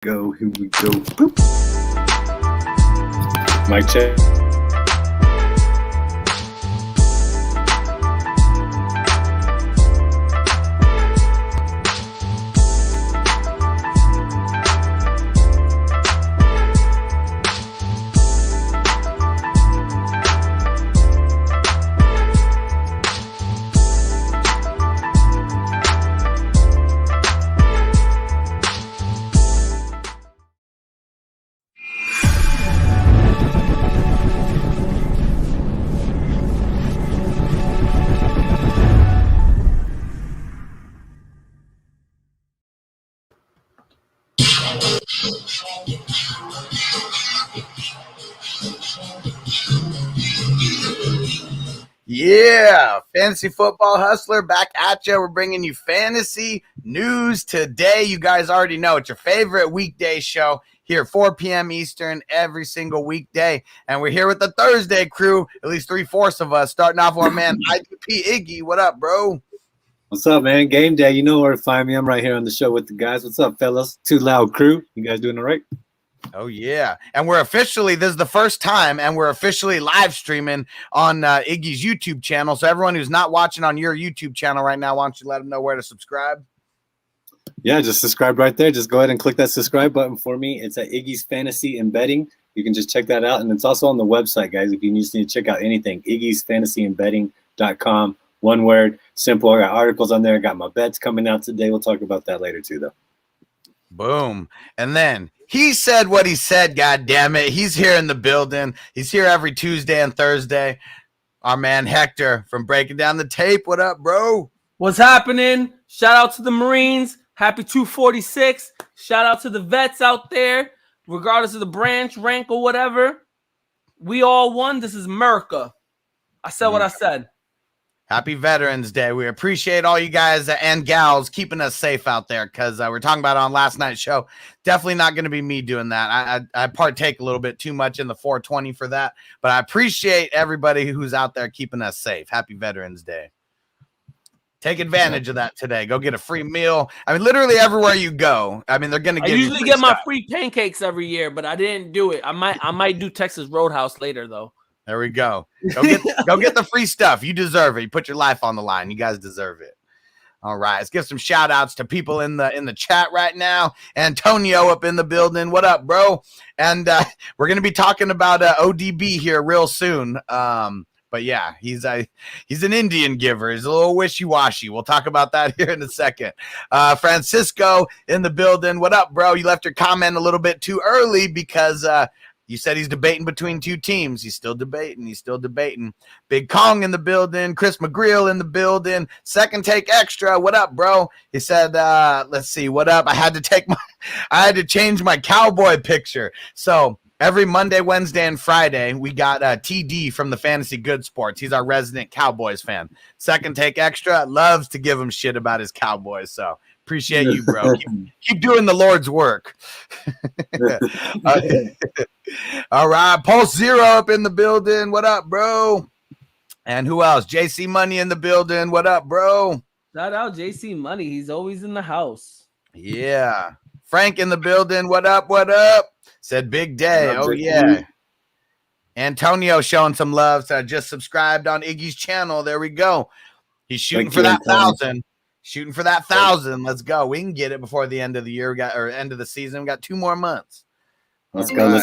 Go, here we go. Boop. Mic check. Yeah, Fantasy Football Hustler back at you. We're bringing you fantasy news today. You guys already know it's your favorite weekday show here at 4 p.m. Eastern every single weekday. And we're here with the Thursday crew, at least 3/4 of us, starting off with our man IDP IGGY. What up, bro? What's up, man? Game day. You know where to find me. I'm right here on the show with the guys. What's up, fellas? Too Loud crew. You guys doing all right? Oh, yeah. And we're officially, this is the first time, and we're officially live streaming on Iggy's YouTube channel. So everyone who's not watching on your YouTube channel right now, why don't you let them know where to subscribe? Yeah, just subscribe right there. Just go ahead and click that subscribe button for me. It's at Iggy's Fantasy Embedding. You can just check that out. And it's also on the website, guys. If you just need to check out anything, Iggy'sFantasyEmbedding.com. One word, simple. I got articles on there. I got my bets coming out today. We'll talk about that later too, though. Boom. And then he said what he said, God damn it. He's here in the building. He's here every Tuesday and Thursday. Our man Hector from Breaking Down the Tape. What up, bro? What's happening? Shout out to the Marines. Happy 246. Shout out to the vets out there, regardless of the branch, rank, or whatever. We all won. This is America. I said what I said. Happy Veterans Day. We appreciate all you guys and gals keeping us safe out there because we're talking about it on last night's show. Definitely not going to be me doing that. I partake a little bit too much in the 420 for that, but I appreciate everybody who's out there keeping us safe. Happy Veterans Day. Take advantage of that today. Go get a free meal. I mean, literally everywhere you go. I mean, they're going to give you I usually get my free pancakes every year, but I didn't do it. I might do Texas Roadhouse later, though. There we go. Go get the free stuff. You deserve it. You put your life on the line. You guys deserve it. All right. Let's give some shout outs to people in the chat right now. Antonio up in the building. What up, bro? And we're going to be talking about ODB here real soon. But yeah, he's an Indian giver. He's a little wishy-washy. We'll talk about that here in a second. Francisco in the building. What up, bro? You left your comment a little bit too early because you said he's debating between two teams. He's still debating. Big Kong in the building. Chris McGreal in the building. Second Take Extra. What up, bro? He said, let's see. What up? I had to change my cowboy picture. So every Monday, Wednesday, and Friday, we got TD from the Fantasy Good Sports. He's our resident Cowboys fan. Second Take Extra loves to give him shit about his Cowboys. So appreciate you, bro. Keep doing the Lord's work. All right. Pulse Zero up in the building. What up, bro? And who else? JC Money in the building. What up, bro? Shout out JC Money. He's always in the house. Yeah. Frank in the building. What up? What up? Said big day. Oh, yeah. Antonio showing some love. So I just subscribed on Iggy's channel. There we go. He's shooting for that 1,000. Shooting for that 1,000. Let's go. We can get it before the end of the year. End of the season. We got 2 more months. Let's go.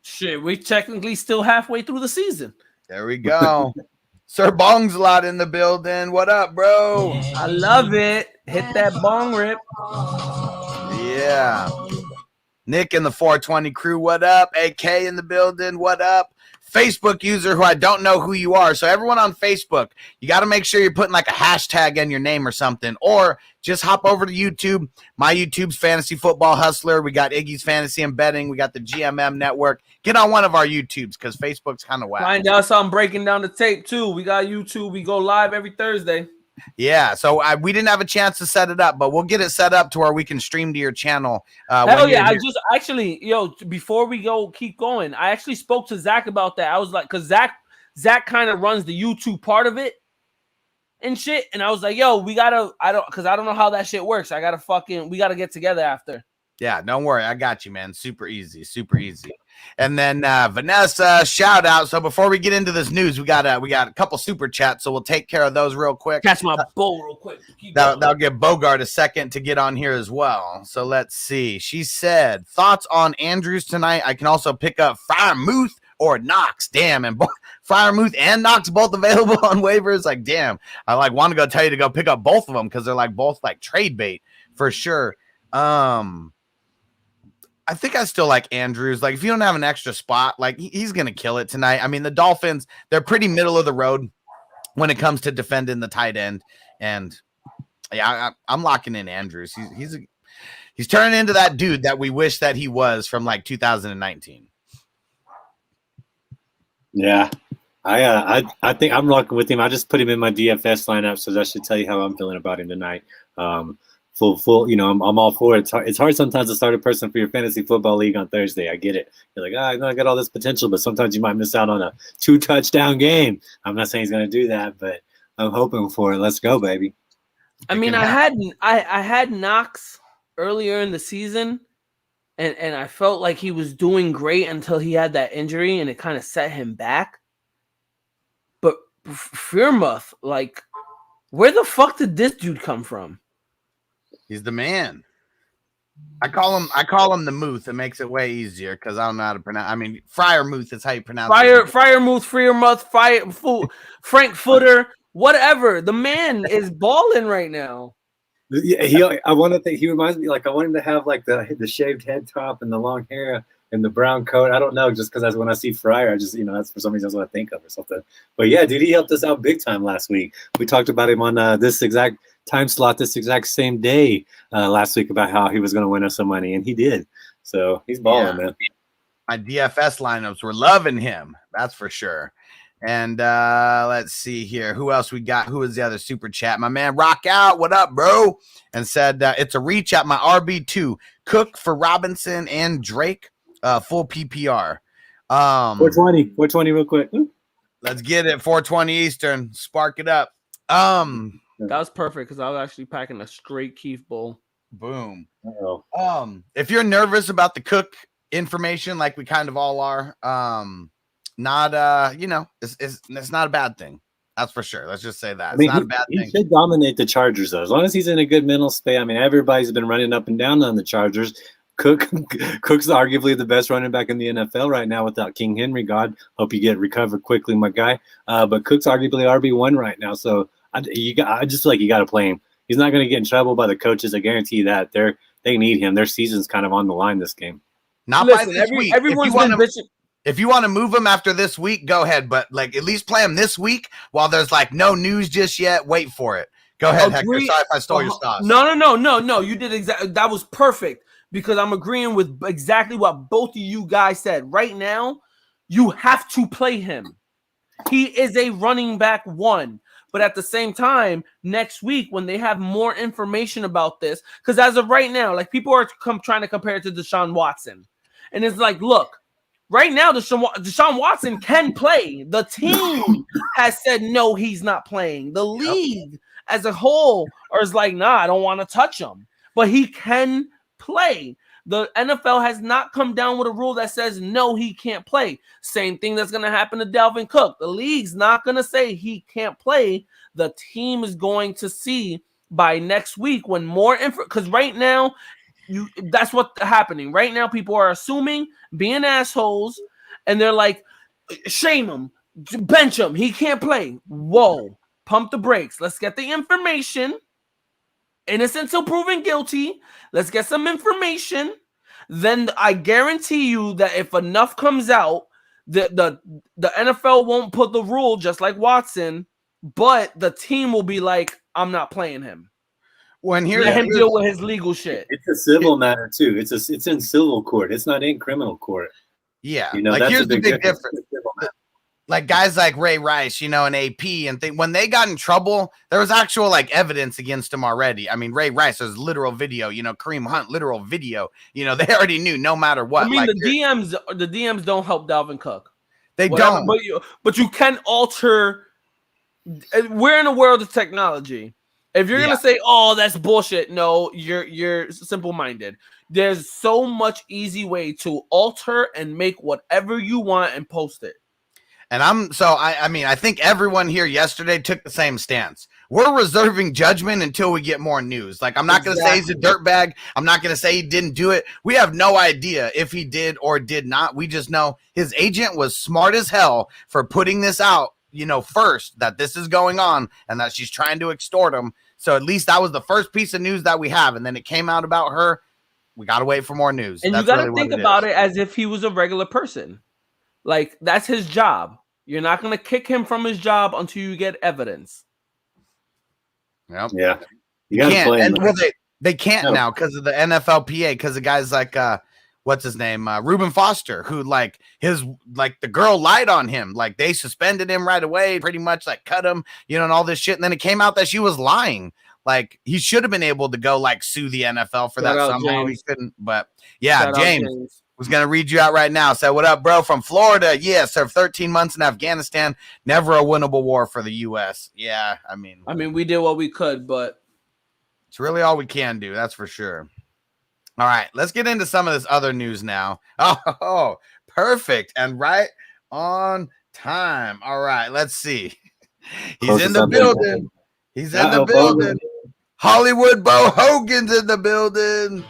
Shit, we technically still halfway through the season. There we go. Sir Bong's lot in the building. What up, bro? I love it. Hit that bong rip. Yeah. Nick in the 420 crew. What up? AK in the building. What up? Facebook user who I don't know who you are. So everyone on Facebook, you got to make sure you're putting like a hashtag in your name or something, or just hop over to YouTube. My YouTube's Fantasy Football Hustler. We got Iggy's Fantasy Embedding. We got the GMM Network. Get on one of our YouTubes because Facebook's kind of whack. Find out something Breaking Down the Tape too. We got YouTube. We go live every Thursday. Yeah, so we didn't have a chance to set it up, but we'll get it set up to where we can stream to your channel. Hell yeah! I just actually, before we keep going, I actually spoke to Zach about that. I was like, because Zach kind of runs the YouTube part of it and shit, and I was like, yo, I don't know how that shit works. We gotta get together after. Yeah, don't worry. I got you, man. Super easy, super easy. And then Vanessa, shout out. So before we get into this news, we got a couple super chats, so we'll take care of those real quick. Catch my bowl real quick. That'll give Bogard a second to get on here as well. So let's see. She said, thoughts on Andrews tonight. I can also pick up Freiermuth or Knox. Damn, and Freiermuth and Knox both available on waivers. Like, damn. I want to go tell you to go pick up both of them because they're both trade bait for sure. I think I still like Andrews. If you don't have an extra spot, he's going to kill it tonight. I mean, the Dolphins, they're pretty middle of the road when it comes to defending the tight end. And yeah, I'm locking in Andrews. He's turning into that dude that we wish that he was from 2019. Yeah. I think I'm rocking with him. I just put him in my DFS lineup, so that should tell you how I'm feeling about him tonight. Full, I'm all for it. It's hard sometimes to start a person for your fantasy football league on Thursday. I get it. You're like, I know I got all this potential, but sometimes you might miss out on a 2-touchdown game. I'm not saying he's going to do that, but I'm hoping for it. Let's go, baby. I mean, I had Knox earlier in the season, and I felt like he was doing great until he had that injury, and it kind of set him back. But Freiermuth, where the fuck did this dude come from? He's the man. I call him the Muth. It makes it way easier because I don't know how to pronounce. I mean, Freiermuth is how you pronounce it. Freiermuth, Frankfurter, whatever. The man is balling right now. Yeah, I want to think he reminds me. I want him to have the shaved head top and the long hair and the brown coat. I don't know, just because when I see Fryer, I just that's for some reason that's what I think of or something. But yeah, dude, he helped us out big time last week. We talked about him on this exact time slot, this exact same day last week about how he was going to win us some money, and he did. So he's balling, man. My DFS lineups were loving him. That's for sure. And let's see here. Who else we got? Who is the other super chat? My man Rock Out. What up, bro? And said it's a reach at my RB2. Cook for Robinson and Drake. Full PPR. 420 real quick. Let's get it. 420 Eastern. Spark it up. That was perfect because I was actually packing a straight Keith bowl. Boom. Uh-oh. If you're nervous about the Cook information, like we kind of all are, it's not a bad thing. That's for sure. Let's just say that. It's not a bad thing. He should dominate the Chargers, though. As long as he's in a good mental space. I mean, everybody's been running up and down on the Chargers. Cook's arguably the best running back in the NFL right now without King Henry. God, hope you get recovered quickly, my guy. But Cook's arguably RB1 right now. So I just feel like you got to play him. He's not going to get in trouble by the coaches. I guarantee you that. They need him. Their season's kind of on the line this game. Not by this week. Everyone's been bitching. If you want to move him after this week, go ahead. But at least play him this week while there's no news just yet. Wait for it. Go ahead, Hector. Sorry if I stole your thoughts. No. You did exactly. That was perfect because I'm agreeing with exactly what both of you guys said. Right now, you have to play him. He is a running back one. But at the same time, next week when they have more information about this, because as of right now, people are trying to compare it to Deshaun Watson. And it's look, right now, Deshaun Watson can play. The team has said, no, he's not playing. The league as a whole is nah, I don't want to touch him. But he can play. The NFL has not come down with a rule that says, no, he can't play. Same thing that's going to happen to Dalvin Cook. The league's not going to say he can't play. The team is going to see by next week when more info, because right now, that's what's happening. Right now, people are assuming, being assholes, and they're shame him, bench him, he can't play. Whoa, pump the brakes. Let's get the information. Innocent till proven guilty. Let's get some information. Then I guarantee you that if enough comes out, the NFL won't put the rule just like Watson, but the team will be I'm not playing him. Let him deal with his legal shit. It's a civil matter too. It's in civil court. It's not in criminal court. Yeah, here's the big difference. Guys like Ray Rice, and AP, and when they got in trouble, there was actual evidence against him already. I mean, Ray Rice, there's literal video. Kareem Hunt, literal video. They already knew no matter what. I mean, the DMs don't help Dalvin Cook. They don't. But you can alter. We're in a world of technology. If you're gonna say, "Oh, that's bullshit," no, you're simple-minded. There's so much easy way to alter and make whatever you want and post it. And I mean, I think everyone here yesterday took the same stance. We're reserving judgment until we get more news. Like, I'm not going to say he's a dirtbag. I'm not going to say he didn't do it. We have no idea if he did or did not. We just know his agent was smart as hell for putting this out, first, that this is going on and that she's trying to extort him. So at least that was the first piece of news that we have. And then it came out about her. We got to wait for more news. And you got to think about it as if he was a regular person. Like, that's his job. You're not going to kick him from his job until you get evidence. Yep. Yeah. You can't. And they can't now because of the NFLPA, because of guys like what's his name? Reuben Foster, who the girl lied on him. Like, they suspended him right away, pretty much, like, cut him, and all this shit. And then it came out that she was lying. Like, he should have been able to go sue the NFL for that somehow. He couldn't. But yeah, James was going to read you out right now. Say, what up, bro? From Florida. Yeah, served 13 months in Afghanistan. Never a winnable war for the U.S. Yeah, I mean, we did what we could, but it's really all we can do. That's for sure. All right, let's get into some of this other news now. Oh, perfect. And right on time. All right, let's see. He's in the building. He's in the building. Hollywood Bo Hogan's in the building.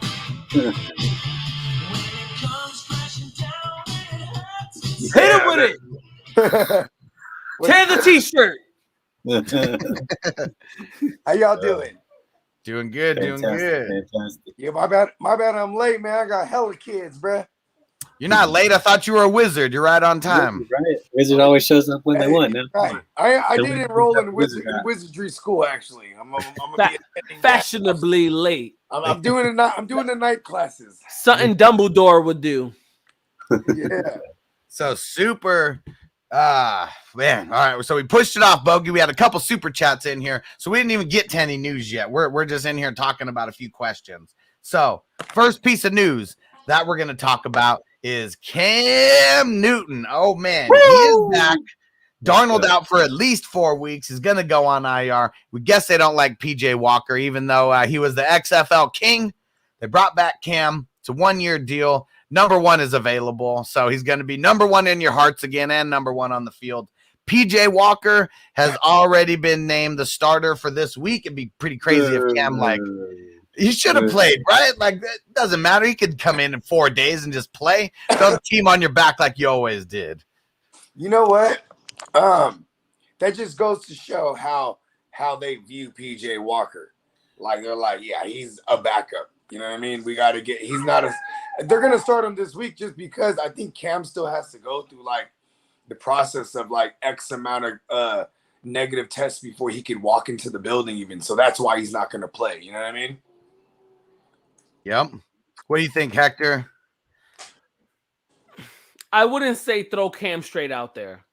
Hit him with it. Tear the t-shirt. How y'all doing? Doing good. Fantastic. Yeah, my bad. I'm late, man. I got hella kids, bruh. You're not late. I thought you were a wizard. You're right on time. Right. Wizard always shows up when they want. Right. I did enroll in wizardry school, actually. I'm fashionably late. I'm doing the night classes. Something Dumbledore would do. Yeah. So super. Man. All right. So we pushed it off, Bogey. We had a couple super chats in here, so we didn't even get to any news yet. We're just in here talking about a few questions. So first piece of news that we're going to talk about is Cam Newton. Oh man, Woo! He is back. Darnold out for at least 4 weeks. He's going to go on IR. We guess they don't like PJ Walker, even though he was the XFL king. They brought back Cam. It's a 1-year deal. Number 1 is available, so he's going to be number 1 in your hearts again and number 1 on the field. PJ Walker has already been named the starter for this week. It'd be pretty crazy if Cam, he should have played, right? Like, that doesn't matter. He could come in 4 days and just play. Throw the team on your back like you always did. You know what? That just goes to show how they view PJ Walker. Like, they're like, yeah, he's a backup. You know what I mean? We got to get – he's not a – they're going to start him this week just because I think Cam still has to go through, the process of, X amount of negative tests before he can walk into the building even. So that's why he's not going to play. You know what I mean? Yep. What do you think, Hector? I wouldn't say throw Cam straight out there.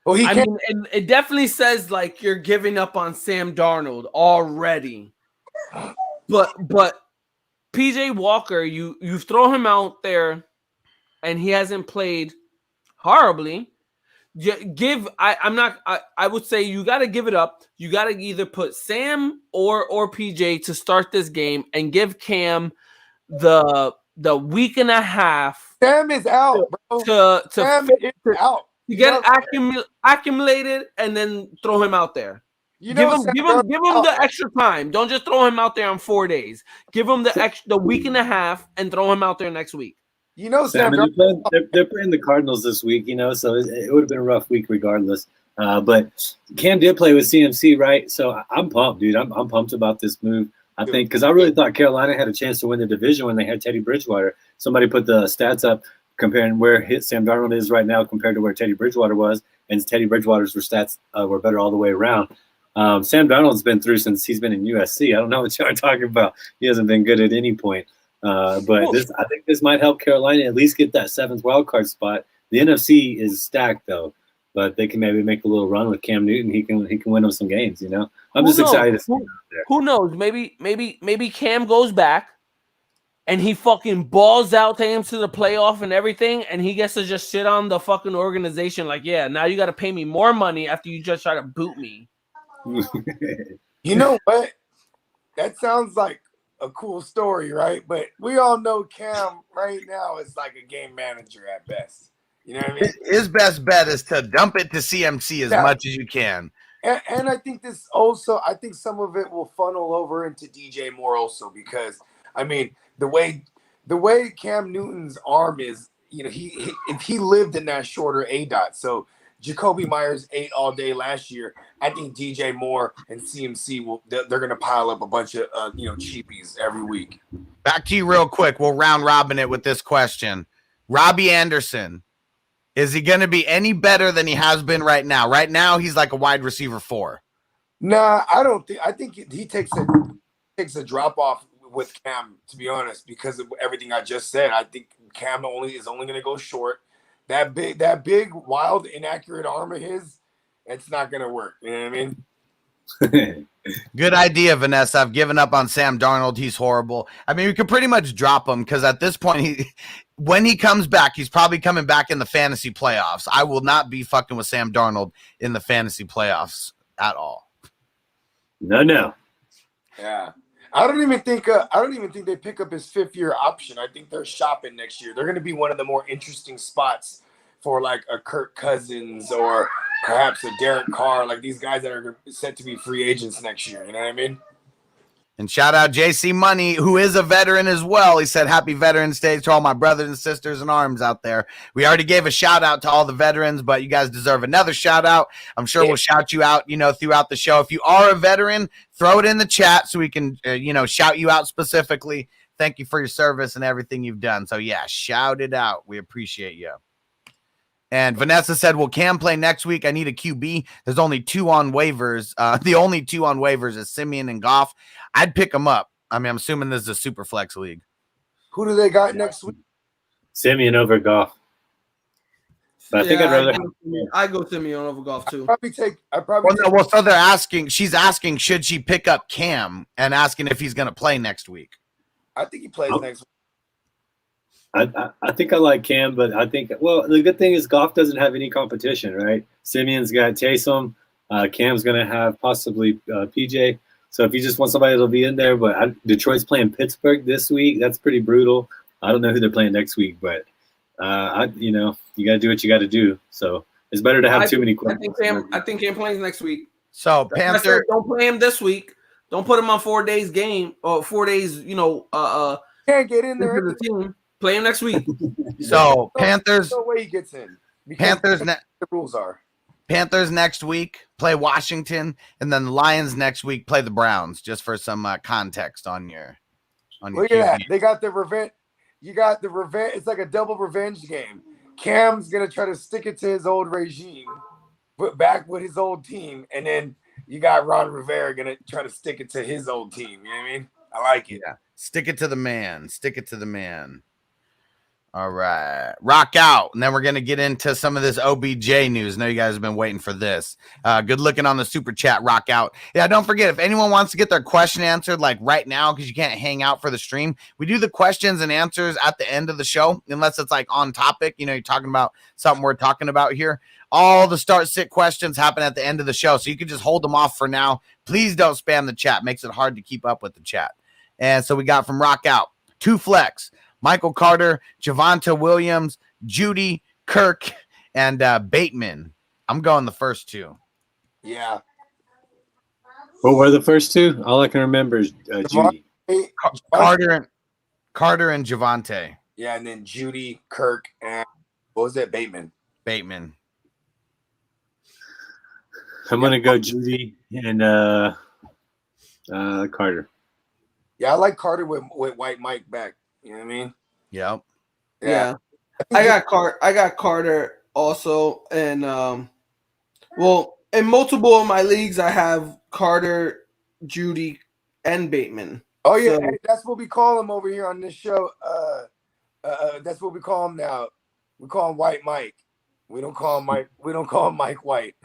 Well, it definitely says, you're giving up on Sam Darnold already. But PJ Walker, you throw him out there, and he hasn't played horribly. I would say you got to give it up. You got to either put Sam or PJ to start this game and give Cam the week and a half. Sam is out, bro. Sam is out. To get accumulated and then throw him out there. Give him the extra time. Don't just throw him out there on 4 days. Give him the week and a half and throw him out there next week. Sam, they're playing the Cardinals this week, so it would have been a rough week regardless. But Cam did play with CMC, right? So I'm pumped, dude. I'm pumped about this move. I think because I really thought Carolina had a chance to win the division when they had Teddy Bridgewater. Somebody put the stats up comparing where Sam Darnold is right now compared to where Teddy Bridgewater was, and Teddy Bridgewater's stats were better all the way around. Sam Darnold's been through since he's been in USC. I don't know what y'all are talking about. He hasn't been good at any point. I think this might help Carolina at least get that 7th wild card spot. The NFC is stacked though, but they can maybe make a little run with Cam Newton. He can win them some games. I'm just excited to see him out there. Who knows? Maybe Cam goes back and he fucking balls out, takes him to the playoff and everything, and he gets to just sit on the fucking organization like, yeah, now you got to pay me more money after you just try to boot me. You know what? That sounds like a cool story, right? But we all know Cam right now is like a game manager at best. You know what I mean? His best bet is to dump it to CMC as Yeah. much as you can. And I think this also, I think some of it will funnel over into DJ Moore also, because I mean the way Cam Newton's arm is, you know, he if he lived in that shorter A dot, so Jacoby Myers ate all day last year. I think DJ Moore and CMC they're gonna pile up a bunch of cheapies every week. Back to you real quick. We'll round robin it with this question. Robbie Anderson, is he going to be any better than he has been right now? Right now, he's like a wide receiver 4. Nah, I don't think. I think he takes a drop off with Cam, to be honest, because of everything I just said. I think Cam is only going to go short. That big, wild, inaccurate arm of his, it's not going to work. You know what I mean? Good idea, Vanessa. I've given up on Sam Darnold. He's horrible. I mean, we could pretty much drop him because at this point, when he comes back, he's probably coming back in the fantasy playoffs. I will not be fucking with Sam Darnold in the fantasy playoffs at all. No. Yeah. I don't even think they pick up his 5th-year option. I think they're shopping next year. They're going to be one of the more interesting spots for like a Kirk Cousins or perhaps a Derek Carr, like these guys that are set to be free agents next year. You know what I mean? And shout out JC Money, who is a veteran as well. He said, happy Veterans Day to all my brothers and sisters in arms out there. We already gave a shout out to all the veterans, but you guys deserve another shout out. I'm sure we'll shout you out, throughout the show. If you are a veteran, throw it in the chat so we can, shout you out specifically. Thank you for your service and everything you've done. So yeah, shout it out. We appreciate you. And Vanessa said, will Cam play next week? I need a QB. There's only 2 on waivers. The only 2 on waivers is Simeon and Goff. I'd pick them up. I mean, I'm assuming this is a super flex league. Who do they got next week? Simeon over Goff. But I think I'd rather. I go Simeon over Goff too. So they're asking. She's asking, should she pick up Cam and asking if he's going to play next week? I think he plays next week. I think I like Cam, but I think, well, the good thing is Goff doesn't have any competition, right? Simeon's got Taysom. Cam's going to have possibly PJ. So if you just want somebody that'll be in there, but Detroit's playing Pittsburgh this week. That's pretty brutal. I don't know who they're playing next week, but you got to do what you got to do. So it's better to have too many questions. I think Cam plays next week. So Panther, don't play him this week. Don't put him on 4 days game or 4 days. Can't get in there. The team. Play him next week. So Panthers. No way he gets in. Panthers. The rules are. Panthers next week play Washington, and then the Lions next week play the Browns. Just for some context on your. Look at that. They got the revenge. You got the revenge. It's like a double revenge game. Cam's gonna try to stick it to his old regime, but back with his old team, and then you got Ron Rivera gonna try to stick it to his old team. You know what I mean? I like it. Yeah. Stick it to the man. Stick it to the man. All right. Rock out. And then we're going to get into some of this OBJ news. I know you guys have been waiting for this. Good looking on the super chat. Rock out. Yeah, don't forget, if anyone wants to get their question answered, like right now, because you can't hang out for the stream, we do the questions and answers at the end of the show, unless it's like on topic. You're talking about something we're talking about here. All the start-sit questions happen at the end of the show, so you can just hold them off for now. Please don't spam the chat. Makes it hard to keep up with the chat. And so we got from Rock Out, 2 flex, Michael Carter, Javonte Williams, Judy, Kirk, and Bateman. I'm going the first 2. Yeah. What were the first 2? All I can remember is Judy. Carter and Javonte. Yeah, and then Judy, Kirk, and what was that? Bateman. I'm going to go Judy and Carter. Yeah, I like Carter with White Mike back. You know what I mean? Yep. Yeah. I got Carter also, and in multiple of my leagues I have Carter, Judy, and Bateman. Oh yeah, so, that's what we call him over here on this show. That's what we call him now. We call him White Mike. We don't call him Mike. We don't call him Mike White.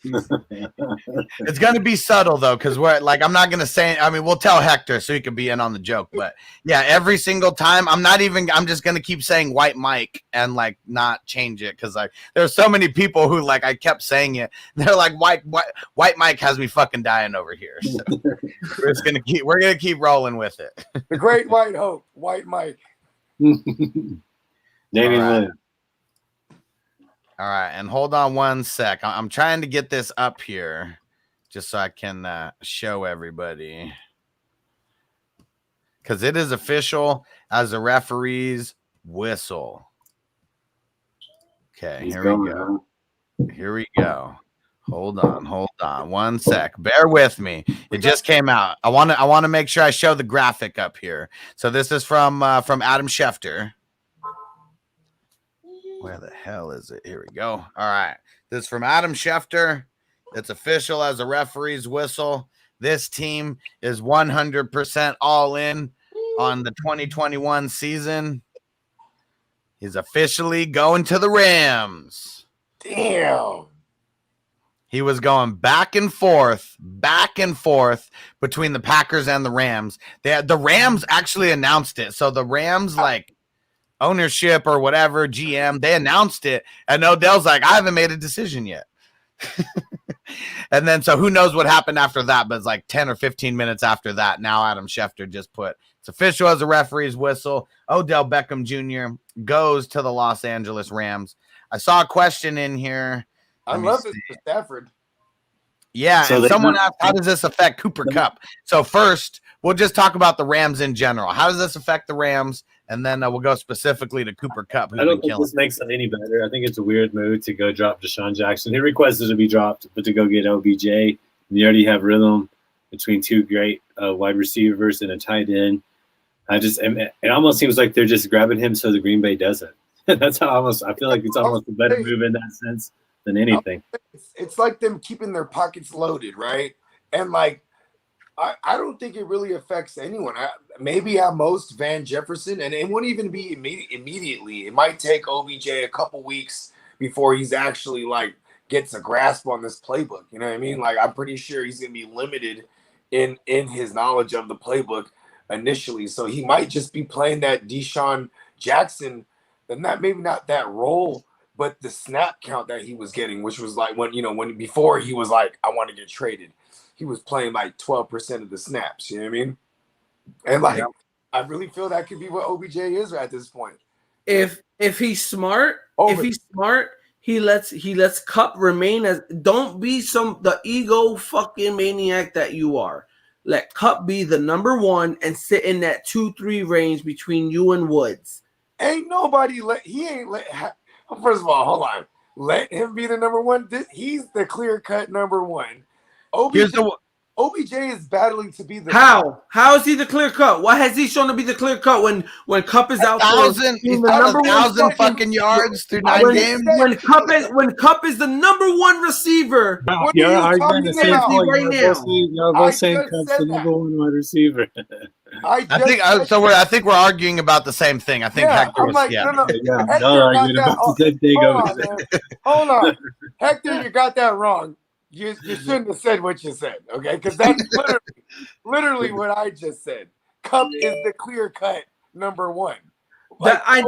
It's gonna be subtle though, because we're like, I'm not gonna say. I mean, we'll tell Hector so he can be in on the joke. But yeah, every single time, I'm just gonna keep saying White Mike and like not change it because like there's so many people who like I kept saying it. They're like White Mike has me fucking dying over here. So we're gonna keep rolling with it. The Great White Hope, White Mike. Damian Lillard. All right, and hold on one sec. I'm trying to get this up here just so I can show everybody. Because it is official as a referee's whistle. Okay, here we go. Here we go. Hold on. One sec. Bear with me. It just came out. I want to make sure I show the graphic up here. So this is from Adam Schefter. Where the hell is it? Here we go. All right. This is from Adam Schefter. It's official as a referee's whistle. This team is 100% all in on the 2021 season. He's officially going to the Rams. Damn. He was going back and forth between the Packers and the Rams. The Rams actually announced it. So the Rams, like, ownership or whatever, GM, they announced it, and Odell's like, I haven't made a decision yet. And then so who knows what happened after that, but it's like 10 or 15 minutes after that, now Adam Schefter just put it's official as a referee's whistle. Odell Beckham Jr. goes to the Los Angeles Rams. I saw a question in here. I love it for Stafford. Yeah, so and someone asked, how does this affect Cooper Kupp? So first, we'll just talk about the Rams in general. How does this affect the Rams? And then we'll go specifically to Cooper Kupp. I don't think this makes it any better. I think it's a weird move to go drop Deshaun Jackson. He requested to be dropped, but to go get OBJ. And you already have rhythm between two great wide receivers and a tight end. It almost seems like they're just grabbing him so the Green Bay doesn't. That's how I feel like it's almost a better move in that sense than anything. It's like them keeping their pockets loaded, right? And like, I don't think it really affects anyone. Maybe at most Van Jefferson, and it wouldn't even be immediately. It might take OBJ a couple weeks before he's actually like gets a grasp on this playbook. You know what I mean? Like, I'm pretty sure he's gonna be limited in his knowledge of the playbook initially. So he might just be playing that Deshaun Jackson, and maybe not that role, but the snap count that he was getting, which was like when before he was like, I want to get traded. He was playing like 12% of the snaps. You know what I mean? And like, I really feel that could be what OBJ is at this point. If he's smart, he lets Kupp remain as. Don't be the ego fucking maniac that you are. Let Kupp be the number one and sit in that 2-3 range between you and Woods. Ain't nobody first of all, hold on. Let him be the number one. He's the clear-cut number one. OBJ is battling to be the How is he the clear cut? What has he shown to be the clear cut when Kupp is out there? He's got 1,000 fucking yards through 9 games. When Kupp is the number one receiver. You're arguing the same point right now. You're both saying Kupp's the number one wide receiver. I think we're arguing about the same thing. I think Hector was Hold on. Hector, you got that wrong. You shouldn't have said what you said, okay? Because that's literally what I just said. Kupp is the clear-cut number one. Like, I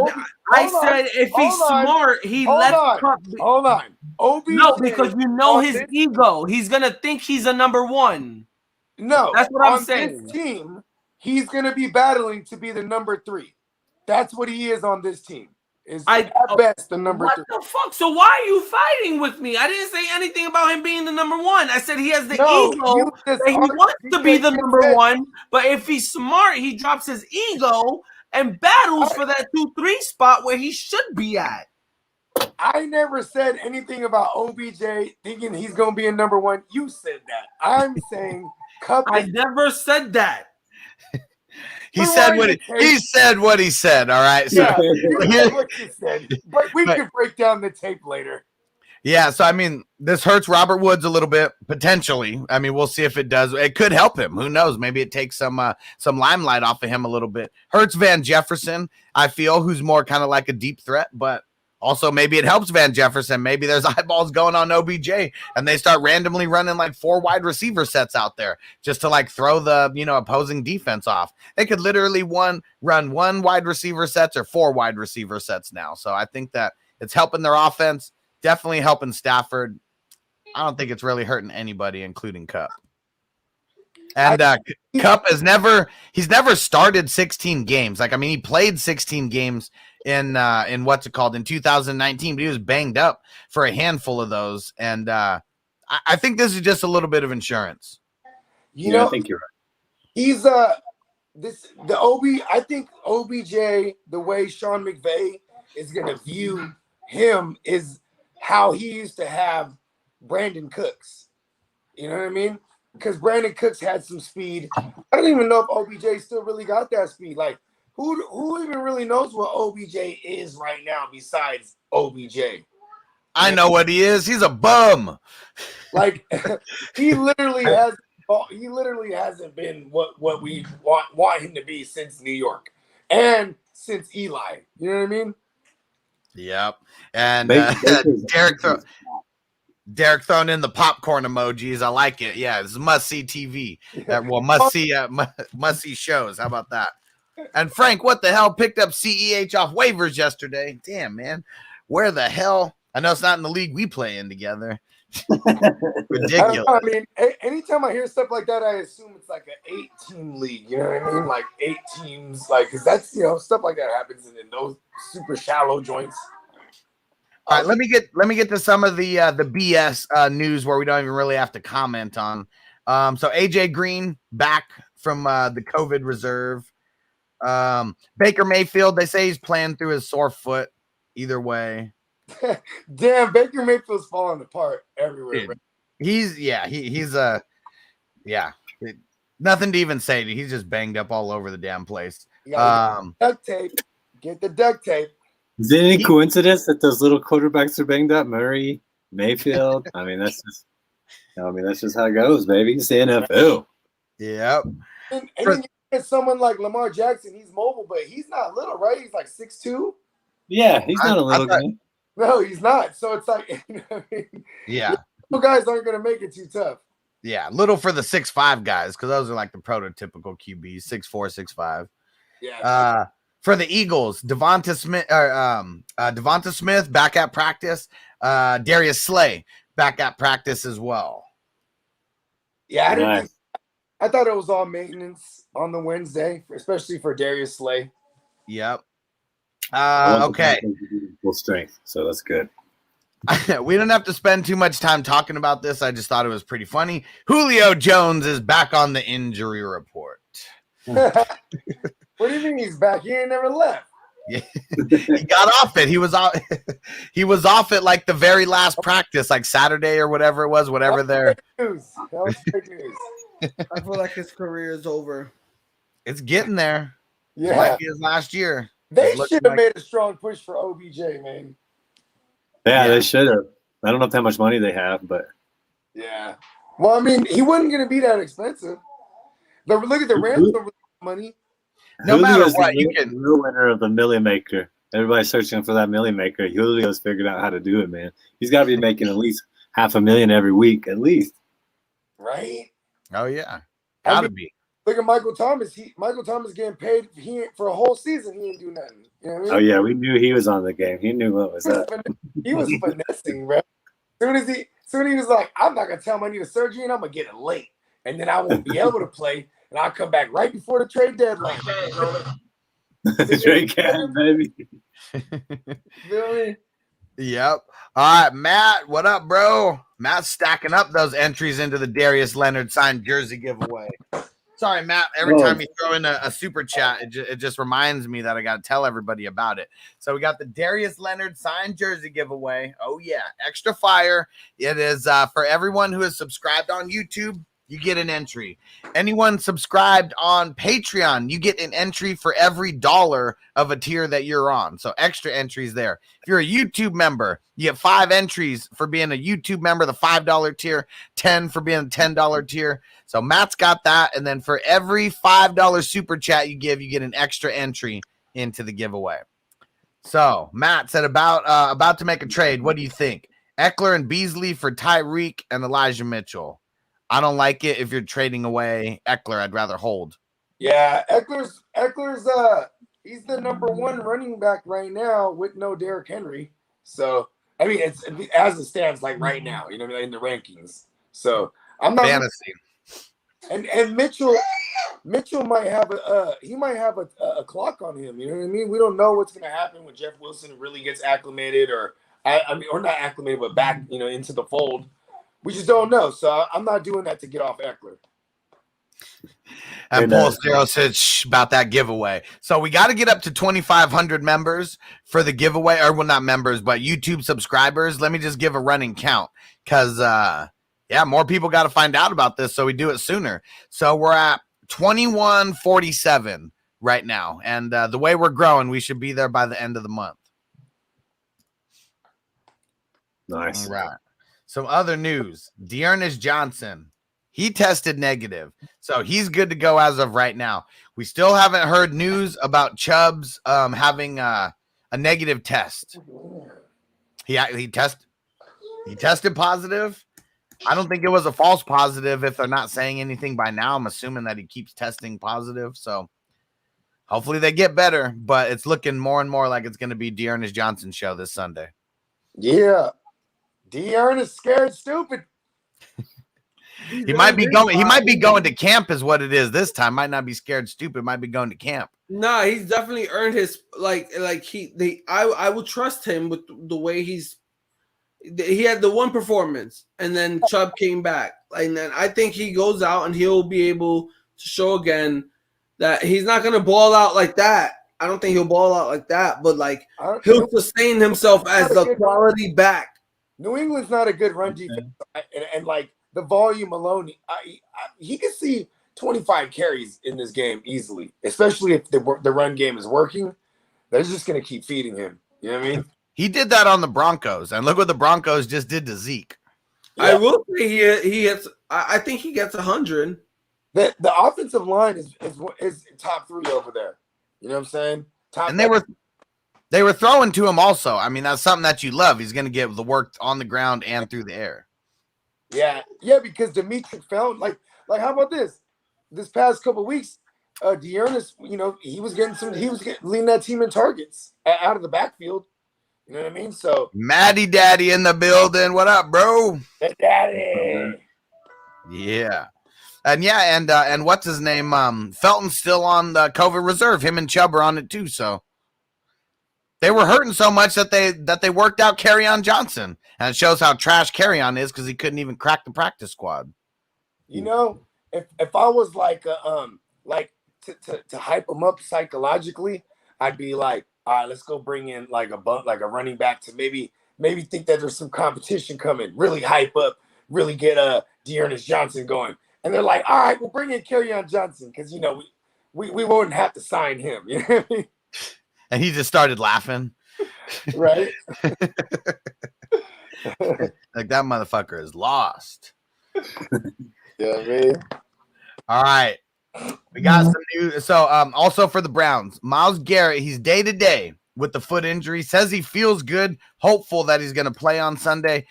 said if he's smart, he lets Kupp. Hold on. No, because his ego. He's going to think he's a number one. No. That's what I'm saying. This team, he's going to be battling to be the number 3. That's what he is on this team. At best the number 3. What the fuck? So why are you fighting with me? I didn't say anything about him being the number one. I said he has the ego that he wants to be the number one, but if he's smart, he drops his ego and battles for that 2-3 spot where he should be at. I never said anything about OBJ thinking he's going to be a number one. You said that. I'm saying Kupp. I never said that. He said what he said. All right. So yeah, what you said. But we can break down the tape later. Yeah. So I mean, this hurts Robert Woods a little bit potentially. I mean, we'll see if it does. It could help him. Who knows? Maybe it takes some limelight off of him a little bit. Hurts Van Jefferson, I feel, who's more kind of like a deep threat. But Also, maybe it helps Van Jefferson. Maybe there's eyeballs going on OBJ, and they start randomly running like 4 wide receiver sets out there just to like throw the opposing defense off. They could literally run 1 wide receiver sets or 4 wide receiver sets now. So I think that it's helping their offense, definitely helping Stafford. I don't think it's really hurting anybody, including Kupp. And Kupp he's never started 16 games. Like, I mean, he played 16 games in what's it called in 2019, but he was banged up for a handful of those. And I think this is just a little bit of insurance. I think you're right. He's I think OBJ, the way Sean McVay is gonna view him is how he used to have Brandon Cooks. You know what I mean? Because Brandon Cooks had some speed. I don't even know if OBJ still really got that speed. Like, who even really knows what OBJ is right now besides OBJ? I know what he is. He's a bum. Like, he literally hasn't been what we want him to be since New York and since Eli. You know what I mean? Yep. And Derek throwing in the popcorn emojis. I like it. Yeah, it's must-see TV. Must-see shows. How about that? And Frank, what the hell? Picked up CEH off waivers yesterday. Damn, man. Where the hell? I know it's not in the league we play in together. Ridiculous. I mean, anytime I hear stuff like that, I assume it's like an 8-team league. You know what I mean? Like 8 teams. Like, because that's, stuff like that happens in those super shallow joints. All right, let me get to some of the BS news where we don't even really have to comment on. So AJ Green back from the COVID reserve. Baker Mayfield, they say he's playing through his sore foot. Either way, damn, Baker Mayfield's falling apart everywhere. Dude, he's nothing to even say. He's just banged up all over the damn place. Duct tape. Get the duct tape. Is it any coincidence that those little quarterbacks are banged up? Murray, Mayfield. I mean, that's just how it goes, baby. It's the NFL. Yep. And then you get someone like Lamar Jackson. He's mobile, but he's not little, right? He's like 6'2". Yeah, he's not a little guy. No, he's not. So it's like, yeah, little guys aren't going to make it too tough. Yeah, little for the 6'5" guys because those are like the prototypical QBs, 6'4", 6'5". Yeah. For the Eagles, Devonta Smith back at practice. Darius Slay back at practice as well. Yeah, I thought it was all maintenance on the Wednesday, especially for Darius Slay. Yep. Okay. Full strength, so that's good. We don't have to spend too much time talking about this. I just thought it was pretty funny. Julio Jones is back on the injury report. What do you mean he's back? He ain't never left. Yeah. He got off it. He was off it like the very last practice, like Saturday or whatever it was, whatever there. That was fake news. I feel like his career is over. It's getting there. Yeah. It might be his last year. They should have made a strong push for OBJ, man. Yeah, they should have. I don't know how much money they have, but yeah. Well, I mean, he wasn't going to be that expensive. But look at the Rams over money. No matter what, you can. The winner of the Millie Maker. Everybody's searching for that Millie Maker. Julio's figured out how to do it, man. He's got to be making at least $500,000 every week, at least. Right? Oh yeah, gotta be. Look at Michael Thomas. Michael Thomas getting paid. For a whole season. He didn't do nothing. You know what I mean? Oh yeah, we knew he was on the game. He knew what was up. He was finessing, bro. Soon as he was like, I'm not gonna tell him I need a surgery, and I'm gonna get it late, and then I won't be able to play. And I'll come back right before the trade deadline. Trade deadline, baby. Feel me? Yep. All right, Matt, what up, bro? Matt's stacking up those entries into the Darius Leonard signed jersey giveaway. Sorry, Matt. Every time you throw in a super chat, it just reminds me that I got to tell everybody about it. So we got the Darius Leonard signed jersey giveaway. Oh, yeah. Extra fire. It is for everyone who is subscribed on YouTube. You get an entry. Anyone subscribed on Patreon, you get an entry for every $1 of a tier that you're on. So extra entries there. If you're a YouTube member, you get 5 entries for being a YouTube member, the $5 tier, 10 for being a $10 tier. So Matt's got that. And then for every $5 super chat you give, you get an extra entry into the giveaway. So Matt said about to make a trade. What do you think? Eckler and Beasley for Tyreek and Elijah Mitchell. I don't like it if you're trading away Eckler. I'd rather hold. Yeah, Eckler's he's the number 1 running back right now with no Derrick Henry. So I mean, it's as it stands like right now, you know, in the rankings. So I'm not Fantasy. And Mitchell might have a clock on him. You know what I mean? We don't know what's going to happen when Jeff Wilson really gets acclimated, or or not acclimated, but back, you know, into the fold. We just don't know. So I'm not doing that to get off Eckler. And Paul Zero said about that giveaway. So we got to get up to 2,500 members for the giveaway, or well, not members, but YouTube subscribers. Let me just give a running count because, yeah, more people got to find out about this, so we do it sooner. So we're at 2147 right now, and the way we're growing, we should be there by the end of the month. Nice. All right. Some other news: Dearness Johnson. He tested negative, so he's good to go as of right now. We still haven't heard news about Chubbs having a negative test. He tested positive. I don't think it was a false positive if they're not saying anything by now. I'm assuming that he keeps testing positive, so hopefully they get better. But it's looking more and more like it's going to be Dearness Johnson's show this Sunday. Yeah, Dearness scared stupid. He might be going to camp is what it is this time. Might not be scared stupid. Might be going to camp. Nah, he's definitely earned his I would trust him with the way he had the one performance and then Chubb came back. And then I think he goes out and he'll be able to show again that he's not gonna ball out like that. I don't think he'll ball out like that, but like he'll sustain himself as the quality back. New England's not a good run defense, and like the volume alone, he could see 25 carries in this game easily, especially if the run game is working. They're just going to keep feeding him. You know what I mean? He did that on the Broncos, and look what the Broncos just did to Zeke. Yeah. I will say he gets. I think he gets 100. The offensive line is top 3 over there. You know what I'm saying? And they were throwing to him also. I mean, that's something that you love. He's going to get the work on the ground and through the air. Yeah, because Dimitri found like how about this? This past couple of weeks, Dearness, you know, he was leading that team in targets out of the backfield. You know what I mean? So Maddie Daddy in the building. What up, bro? Daddy. Yeah. And what's his name? Felton's still on the COVID reserve. Him and Chubb are on it too, so they were hurting so much that they worked out Kerryon Johnson. And it shows how trash Kerryon is because he couldn't even crack the practice squad. You know, if I was like to hype him up psychologically, I'd be like, all right, let's go bring in like a running back to maybe think that there's some competition coming, really hype up, really get Dearness Johnson going. And they're like, all right, we'll bring in Kerryon Johnson because, you know, we wouldn't have to sign him. You know what I mean? And he just started laughing. Right? Like that motherfucker is lost. Yeah, man. All right. We got some news. So also for the Browns, Myles Garrett, he's day to day with the foot injury. Says he feels good, hopeful that he's going to play on Sunday.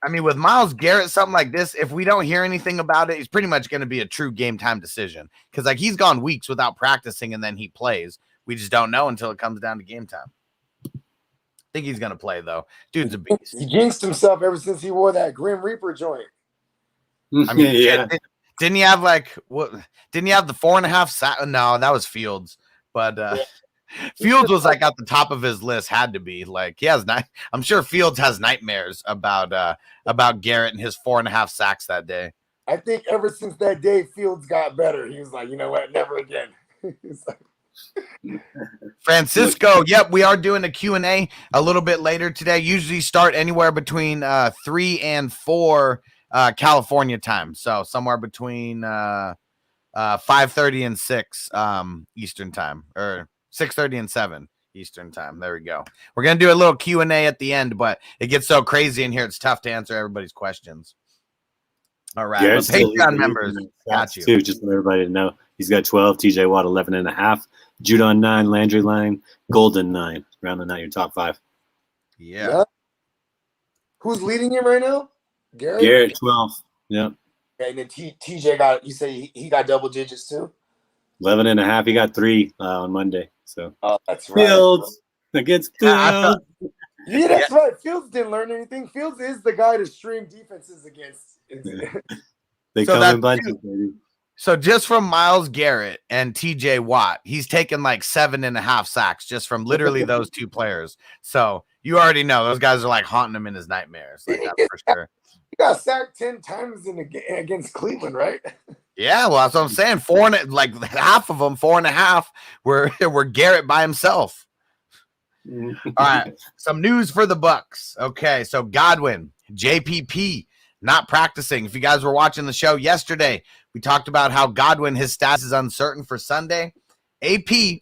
I mean, with Myles Garrett, something like this, if we don't hear anything about it, it's pretty much going to be a true game time decision. Because like he's gone weeks without practicing and then he plays. We just don't know until it comes down to game time. I think he's going to play, though. Dude's a beast. He jinxed himself ever since he wore that Grim Reaper joint. I mean, yeah. Didn't he have what? Didn't he have the 4.5 sack? No, that was Fields. But Fields was like at the top of his list. Had to be like he has. I'm sure Fields has nightmares about Garrett and his 4.5 sacks that day. I think ever since that day, Fields got better. He was like, you know what? Never again. Francisco, yep, we are doing a Q&A a little bit later today. Usually start anywhere between 3 and 4 California time. So somewhere between 5:30 and 6 Eastern time, or 6:30 and 7 Eastern time. There we go. We're going to do a little Q&A at the end, but it gets so crazy in here, it's tough to answer everybody's questions. All right. Yeah, Patreon members, got you. Too, just for everybody to know. He's got 12, TJ Watt 11.5, Judon 9, Landry 9, Golden 9. rounding out your top 5. Yeah. Who's leading him right now? Garrett 12. Yep. Okay, and then TJ got. You say he got double digits too. 11.5. He got 3 on Monday. So that's right. Fields against Fields. Yeah, that's right. Fields didn't learn anything. Fields is the guy to stream defenses against. They So come in bunches, baby. So just from Myles Garrett and TJ Watt, he's taken like 7.5 sacks just from literally those 2 players. So you already know those guys are like haunting him in his nightmares. Like, that's for sure. He got sacked 10 times against Cleveland, right? Yeah, well, that's what I'm saying. 4 and like half of them, 4.5 were Garrett by himself. All right, some news for the Bucks. Okay, so Godwin, JPP, not practicing. If you guys were watching the show yesterday, we talked about how Godwin, his status is uncertain for Sunday. AB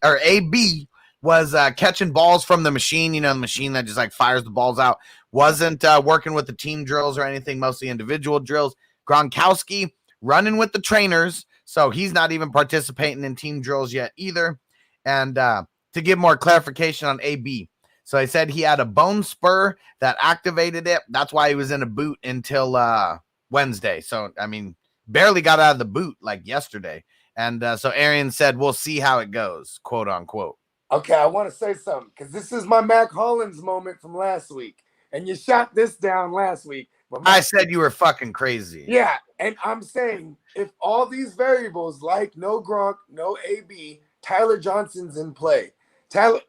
was catching balls from the machine, the machine that just like fires the balls out. Wasn't working with the team drills or anything, mostly individual drills. Gronkowski running with the trainers, so he's not even participating in team drills yet either. And to give more clarification on AB, so they said he had a bone spur that activated it. That's why he was in a boot until Wednesday. So, I mean, barely got out of the boot like yesterday. And so Arian said, we'll see how it goes, quote unquote. Okay, I want to say something because this is my Mac Hollins moment from last week. And you shot this down last week. But I said you were fucking crazy. Yeah, and I'm saying if all these variables like no Gronk, no AB, Tyler Johnson's in play. Tyler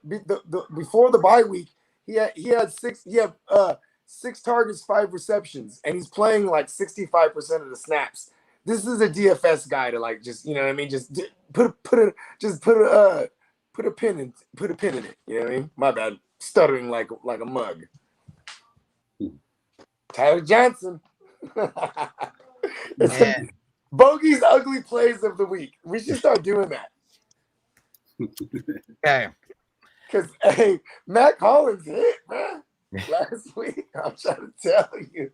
before the bye week, he had 6 targets, 5 receptions, and he's playing like 65% of the snaps. This is a DFS guy to like just just put a pin in it. You know what I mean? My bad, stuttering like a mug. Tyler Johnson. Bogey's ugly plays of the week. We should start doing that. Okay. Because, hey, Mac Hollins hit, man, last week. I'm trying to tell you.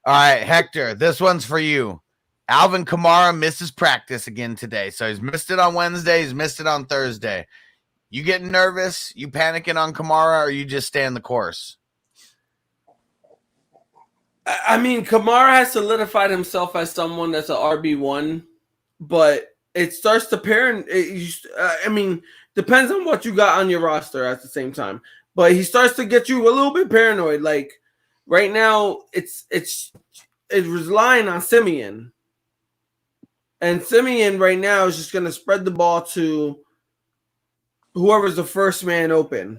All right, Hector, this one's for you. Alvin Kamara misses practice again today. So he's missed it on Wednesday. He's missed it on Thursday. You getting nervous? You panicking on Kamara, or you just staying the course? I mean, Kamara has solidified himself as someone that's an RB1, but it starts to pair. I mean, depends on what you got on your roster at the same time. But he starts to get you a little bit paranoid. Like right now, it's relying on Simeon, and Simeon right now is just going to spread the ball to whoever's the first man open,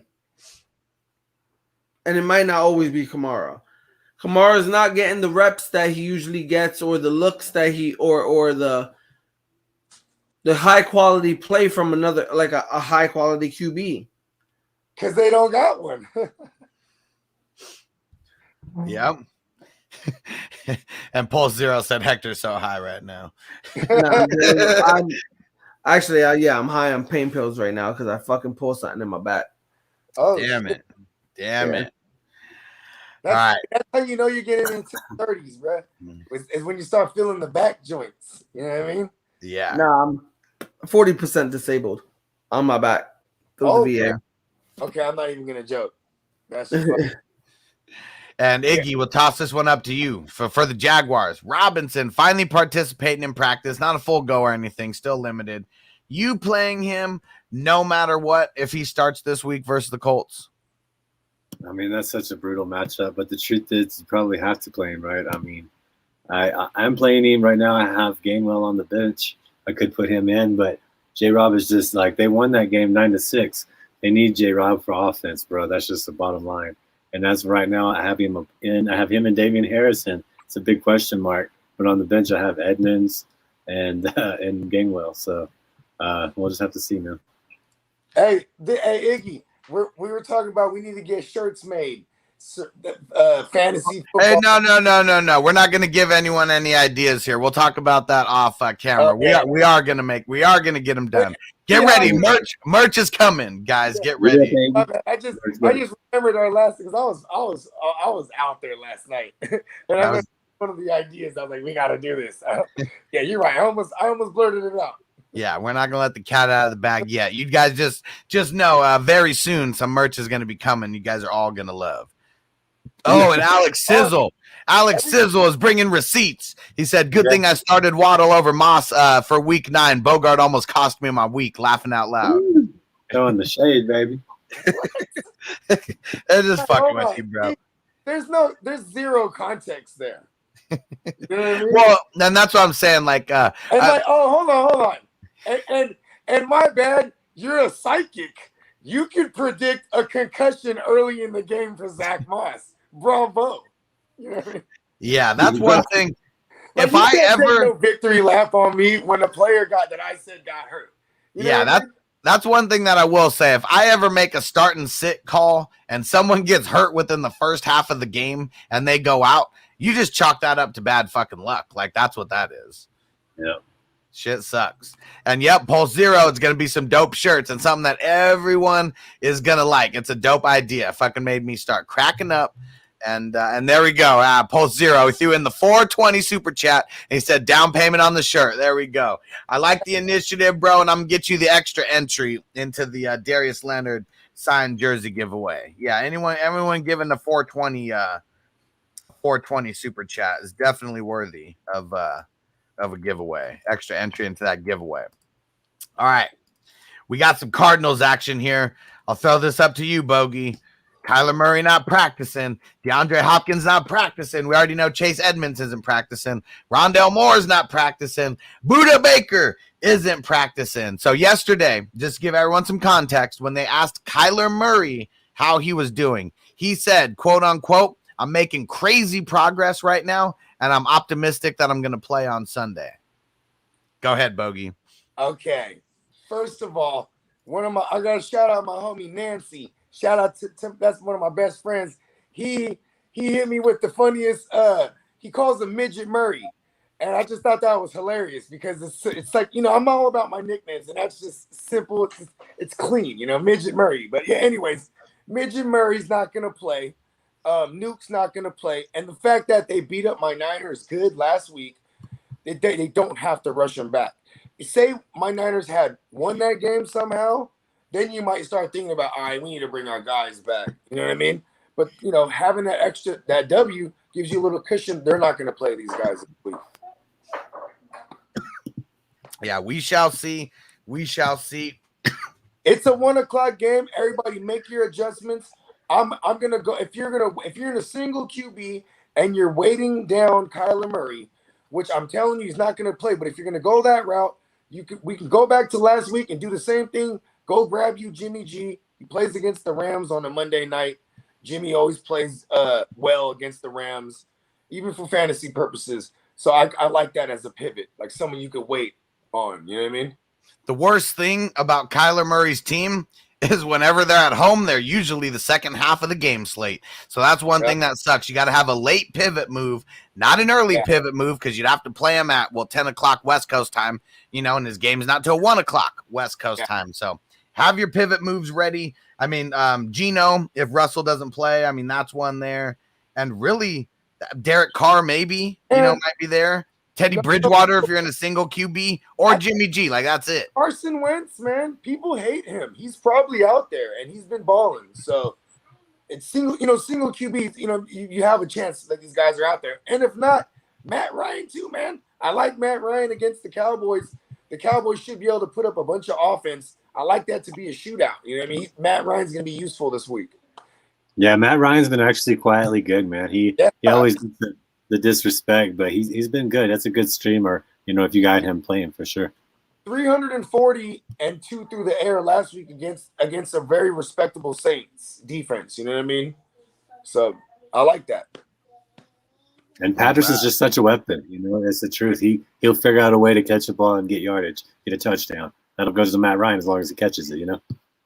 and it might not always be Kamara. Kamara's not getting the reps that he usually gets, or the looks that he or the high quality play from another, like a high quality QB. Because they don't got one. Yep. And Pulse Zero said Hector's so high right now. I'm high on pain pills right now because I fucking pulled something in my back. Oh, Damn it. It. That's, all right. That's how you know you're getting into the 30s, bro. Is when you start feeling the back joints. You know what I mean? Yeah. No, I'm 40% disabled on my back through the VA. Okay, I'm not even gonna joke. That's just funny. And Iggy, we'll toss this one up to you for the Jaguars. Robinson finally participating in practice, not a full go or anything, still limited. You playing him no matter what if he starts this week versus the Colts? I mean, that's such a brutal matchup, but the truth is you probably have to play him, right? I mean, I'm playing him right now. I have Gainwell on the bench. I could put him in, but J-Rob is just like, they won that game 9-6. They need J-Rob for offense, bro. That's just the bottom line. And as of right now, I have him in. I have him and Damian Harrison. It's a big question mark. But on the bench, I have Edmonds and Gainwell. So we'll just have to see, man. Hey, Iggy, we were talking about we need to get shirts made. Fantasy football. Hey, no. We're not going to give anyone any ideas here. We'll talk about that off camera. Okay. We are going to get them done. Get ready. Merch is coming, guys. Get ready. I just remembered our last, because I was out there last night, and I was one of the ideas. I was like, we got to do this. Yeah, you're right. I almost blurted it out. Yeah, we're not gonna let the cat out of the bag yet. You guys just know very soon some merch is gonna be coming. You guys are all gonna love. Oh, and Alex Sizzle. Alex Sizzle is bringing receipts. He said, "Good thing I started Waddle over Moss for week 9. Bogard almost cost me my week." Laughing out loud. Throwing the shade, baby. They're just fucking with you, bro. There's zero context there. You know what I mean? Well, and that's what I'm saying. Like, hold on. And my bad, you're a psychic. You could predict a concussion early in the game for Zach Moss. Bravo. You know what I mean? Yeah, that's one thing. Like, If I take ever no victory lap on me when a player got hurt. You know what I mean? That's one thing that I will say. If I ever make a start and sit call and someone gets hurt within the first half of the game and they go out, you just chalk that up to bad fucking luck. Like, that's what that is. Yeah. Shit sucks. And yep, Pulse Zero, it's going to be some dope shirts and something that everyone is going to like. It's a dope idea. Fucking made me start cracking up. And there we go. Pulse Zero, he threw in the 420 super chat. And he said down payment on the shirt. There we go. I like the initiative, bro, and I'm going to get you the extra entry into the Darius Leonard signed jersey giveaway. Yeah, everyone giving the 420 super chat is definitely worthy of a giveaway. Extra entry into that giveaway. All right. We got some Cardinals action here. I'll throw this up to you, Bogey. Kyler Murray not practicing. DeAndre Hopkins not practicing. We already know Chase Edmonds isn't practicing. Rondale Moore's not practicing. Buda Baker isn't practicing. So yesterday, just to give everyone some context, when they asked Kyler Murray how he was doing, he said, quote unquote, "I'm making crazy progress right now, and I'm optimistic that I'm going to play on Sunday." Go ahead, Bogey. Okay. First of all, I got to shout out my homie Nancy. Shout out to Tim. That's one of my best friends. He hit me with the funniest. He calls him Midget Murray, and I just thought that was hilarious because it's like, you know, I'm all about my nicknames, and that's just simple. It's clean, you know, Midget Murray. But yeah, anyways, Midget Murray's not gonna play. Nuke's not gonna play, and the fact that they beat up my Niners good last week, they don't have to rush him back. Say my Niners had won that game somehow, then you might start thinking about, all right, we need to bring our guys back. You know what I mean? But, you know, having that W gives you a little cushion. They're not going to play these guys this week. Yeah, we shall see. We shall see. It's a 1:00 game. Everybody make your adjustments. I'm going to go. If you're in a single QB and you're waiting down Kyler Murray, which I'm telling you he's not going to play, but if you're going to go that route, we can go back to last week and do the same thing. Go grab you Jimmy G. He plays against the Rams on a Monday night. Jimmy always plays well against the Rams, even for fantasy purposes. So I like that as a pivot, like someone you could wait on. You know what I mean? The worst thing about Kyler Murray's team is whenever they're at home, they're usually the second half of the game slate. So that's one thing that sucks. You got to have a late pivot move, not an early pivot move, because you'd have to play him at, 10 o'clock West Coast time, you know, and his game's not till 1 o'clock West Coast time. So have your pivot moves ready. I mean, Geno, if Russell doesn't play, I mean, that's one there. And really, Derek Carr maybe, might be there. Teddy Bridgewater if you're in a single QB, or Jimmy G. Like, that's it. Carson Wentz, man, people hate him. He's probably out there, and he's been balling. So it's single QB, you have a chance that these guys are out there. And if not, Matt Ryan too, man. I like Matt Ryan against the Cowboys. The Cowboys should be able to put up a bunch of offense. I like that to be a shootout. You know what I mean? Matt Ryan's going to be useful this week. Yeah, Matt Ryan's been actually quietly good, man. He always gets the disrespect, but he's been good. That's a good streamer, if you got him playing for sure. 340 and 2 through the air last week against a very respectable Saints defense. You know what I mean? So I like that. And Patterson's just such a weapon. That's the truth. He'll figure out a way to catch the ball and get yardage, get a touchdown. That'll go to Matt Ryan as long as he catches it.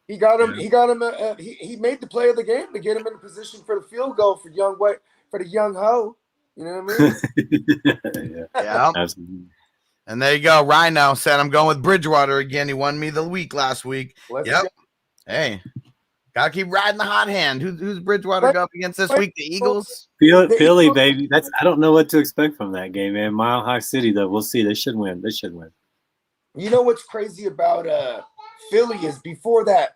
He got him. He made the play of the game to get him in a position for the field goal for the young ho. You know what I mean? Yeah. Absolutely. And there you go. Rhino said, "I'm going with Bridgewater again. He won me the week last week." Let's go. Hey, gotta keep riding the hot hand. Who's Bridgewater go up against this week? The Eagles. Philly, baby. I don't know what to expect from that game, man. Mile High City, though. We'll see. They should win. You know what's crazy about Philly is before that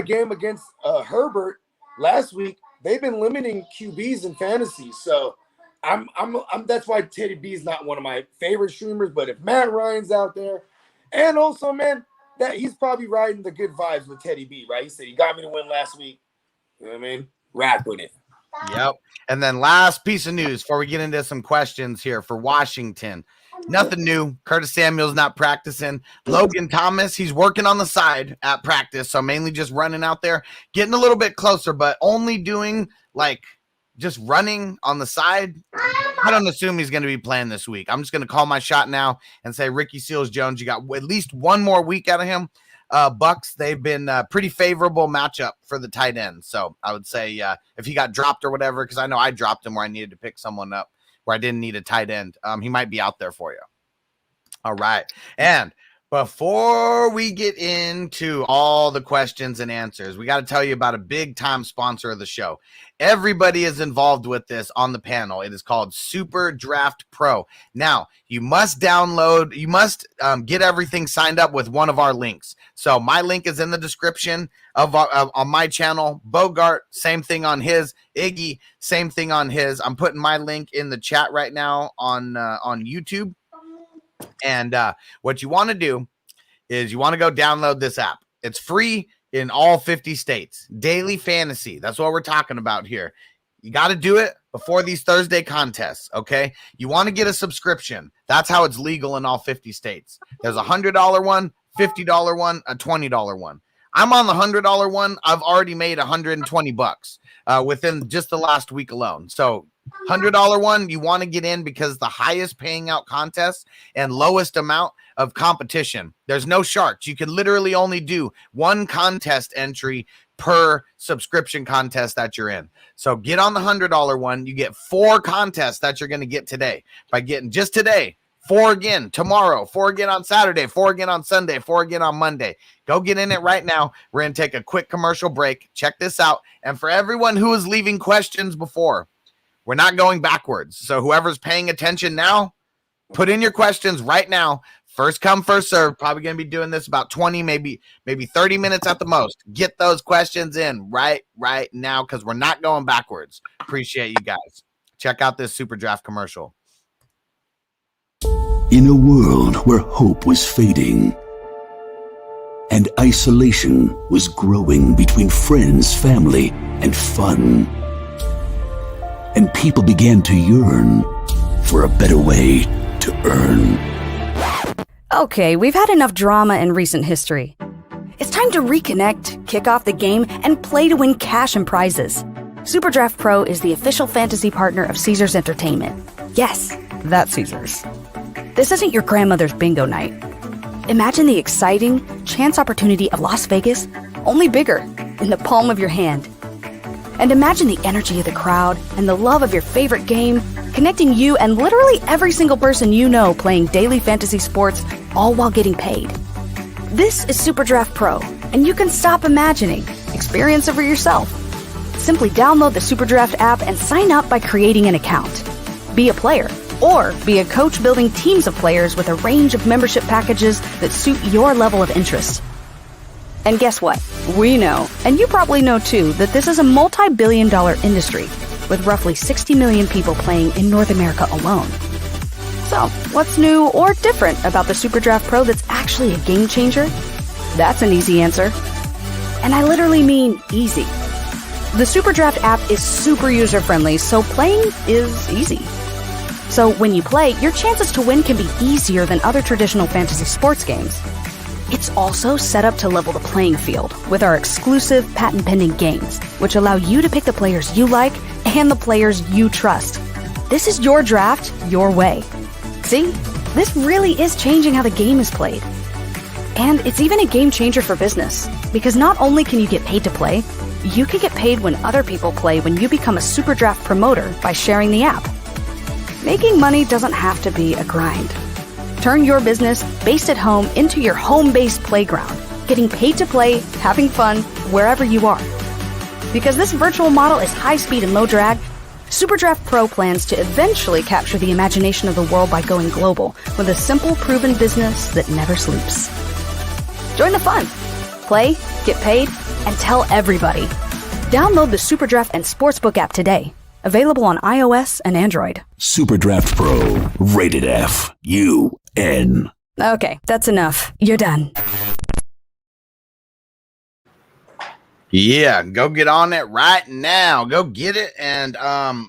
game against Herbert last week, they've been limiting QBs in fantasy. So I'm that's why Teddy B is not one of my favorite streamers. But if Matt Ryan's out there, and also, man, that he's probably riding the good vibes with Teddy B, right? He said he got me to win last week. You know what I mean? Rap with it. Yep. And then last piece of news before we get into some questions here for Washington. Nothing new. Curtis Samuel's not practicing. Logan Thomas, he's working on the side at practice, so mainly just running out there, getting a little bit closer, but only doing like just running on the side. I don't assume he's going to be playing this week. I'm just going to call my shot now and say Ricky Seals-Jones, you got at least one more week out of him. Bucks, they've been a pretty favorable matchup for the tight end. So I would say if he got dropped or whatever, because I know I dropped him where I needed to pick someone up where I didn't need a tight end, he might be out there for you. All right. And before we get into all the questions and answers, we got to tell you about a big time sponsor of the show. Everybody is involved with this on the panel. It is called Super Draft Pro. Now, you must download, you must get everything signed up with one of our links. So my link is in the description of on my channel. Bogart, same thing on his. Iggy, same thing on his. I'm putting my link in the chat right now on YouTube. And what you want to do is you want to go download this app. It's free in all 50 states. Daily fantasy. That's what we're talking about here. You got to do it before these Thursday contests, okay? You want to get a subscription. That's how it's legal in all 50 states. There's a $100 one, $50 one, a $20 one. I'm on the $100 one. I've already made $120 within just the last week alone. So $100 one, you want to get in because the highest paying out contest and lowest amount of competition. There's no sharks. You can literally only do one contest entry per subscription contest that you're in. So get on the $100 one. You get 4 contests that you're going to get today by getting just today. 4 again tomorrow, 4 again on Saturday, 4 again on Sunday, 4 again on Monday. Go get in it right now. We're going to take a quick commercial break. Check this out. And for everyone who was leaving questions before, we're not going backwards. So whoever's paying attention now, put in your questions right now. First come, first serve. Probably going to be doing this about 20, maybe 30 minutes at the most. Get those questions in right now because we're not going backwards. Appreciate you guys. Check out this Super Draft commercial. In a world where hope was fading and isolation was growing between friends, family, and fun, and people began to yearn for a better way to earn. Okay, we've had enough drama in recent history. It's time to reconnect, kick off the game, and play to win cash and prizes. Super Draft Pro is the official fantasy partner of Caesars Entertainment. Yes, that's Caesars. This isn't your grandmother's bingo night. Imagine the exciting chance opportunity of Las Vegas, only bigger, in the palm of your hand. And imagine the energy of the crowd and the love of your favorite game, connecting you and literally every single person you know playing daily fantasy sports, all while getting paid. This is Super Draft Pro, and you can stop imagining. Experience it for yourself. Simply download the Super Draft app and sign up by creating an account. Be a player, or be a coach building teams of players with a range of membership packages that suit your level of interest. And guess what? We know, and you probably know too, that this is a multi-billion-dollar industry with roughly 60 million people playing in North America alone. So, what's new or different about the Super Draft Pro that's actually a game changer? That's an easy answer. And I literally mean easy. The Super Draft app is super user-friendly, so playing is easy. So when you play, your chances to win can be easier than other traditional fantasy sports games. It's also set up to level the playing field with our exclusive patent-pending games, which allow you to pick the players you like and the players you trust. This is your draft, your way. See? This really is changing how the game is played. And it's even a game changer for business, because not only can you get paid to play, you can get paid when other people play when you become a Super Draft promoter by sharing the app. Making money doesn't have to be a grind. Turn your business based at home into your home-based playground, getting paid to play, having fun, wherever you are. Because this virtual model is high speed and low drag, Superdraft Pro plans to eventually capture the imagination of the world by going global with a simple, proven business that never sleeps. Join the fun. Play, get paid, and tell everybody. Download the Superdraft and Sportsbook app today. Available on iOS and Android. Superdraft Pro, rated F, UN. Okay, that's enough. You're done. Yeah, go get on it right now. Go get it. And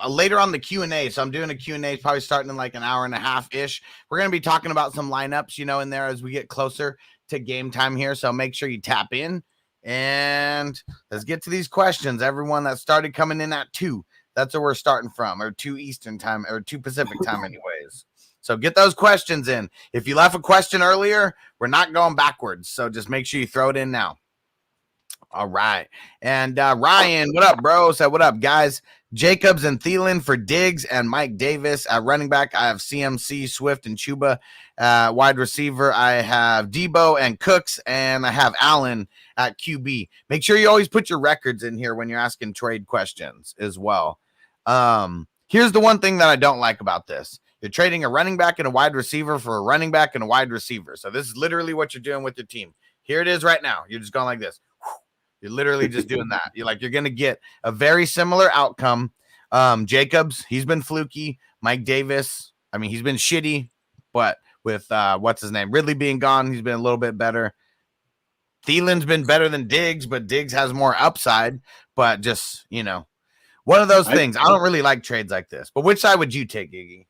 later on the Q&A, so I'm doing a Q&A probably starting in like an hour and a half-ish. We're going to be talking about some lineups, in there as we get closer to game time here. So make sure you tap in. And let's get to these questions. Everyone that started coming in at 2, that's where we're starting from, or 2 Eastern time, or 2 Pacific time anyways. So get those questions in. If you left a question earlier, we're not going backwards. So just make sure you throw it in now. All right. And Ryan, what up, bro? Said, what up, guys? Jacobs and Thielen for Diggs and Mike Davis. At running back, I have CMC, Swift, and Chuba. Wide receiver, I have Debo and Cooks, and I have Allen at QB. Make sure you always put your records in here when you're asking trade questions as well. Here's the one thing that I don't like about this. You're trading a running back and a wide receiver for a running back and a wide receiver. So this is literally what you're doing with your team. Here it is right now. You're just going like this. You're literally just doing that. You're going to get a very similar outcome. Jacobs, he's been fluky. Mike Davis, he's been shitty, but with what's his name? Ridley being gone, he's been a little bit better. Thielen's been better than Diggs, but Diggs has more upside. But just, one of those things. I don't really like trades like this. But which side would you take, Iggy?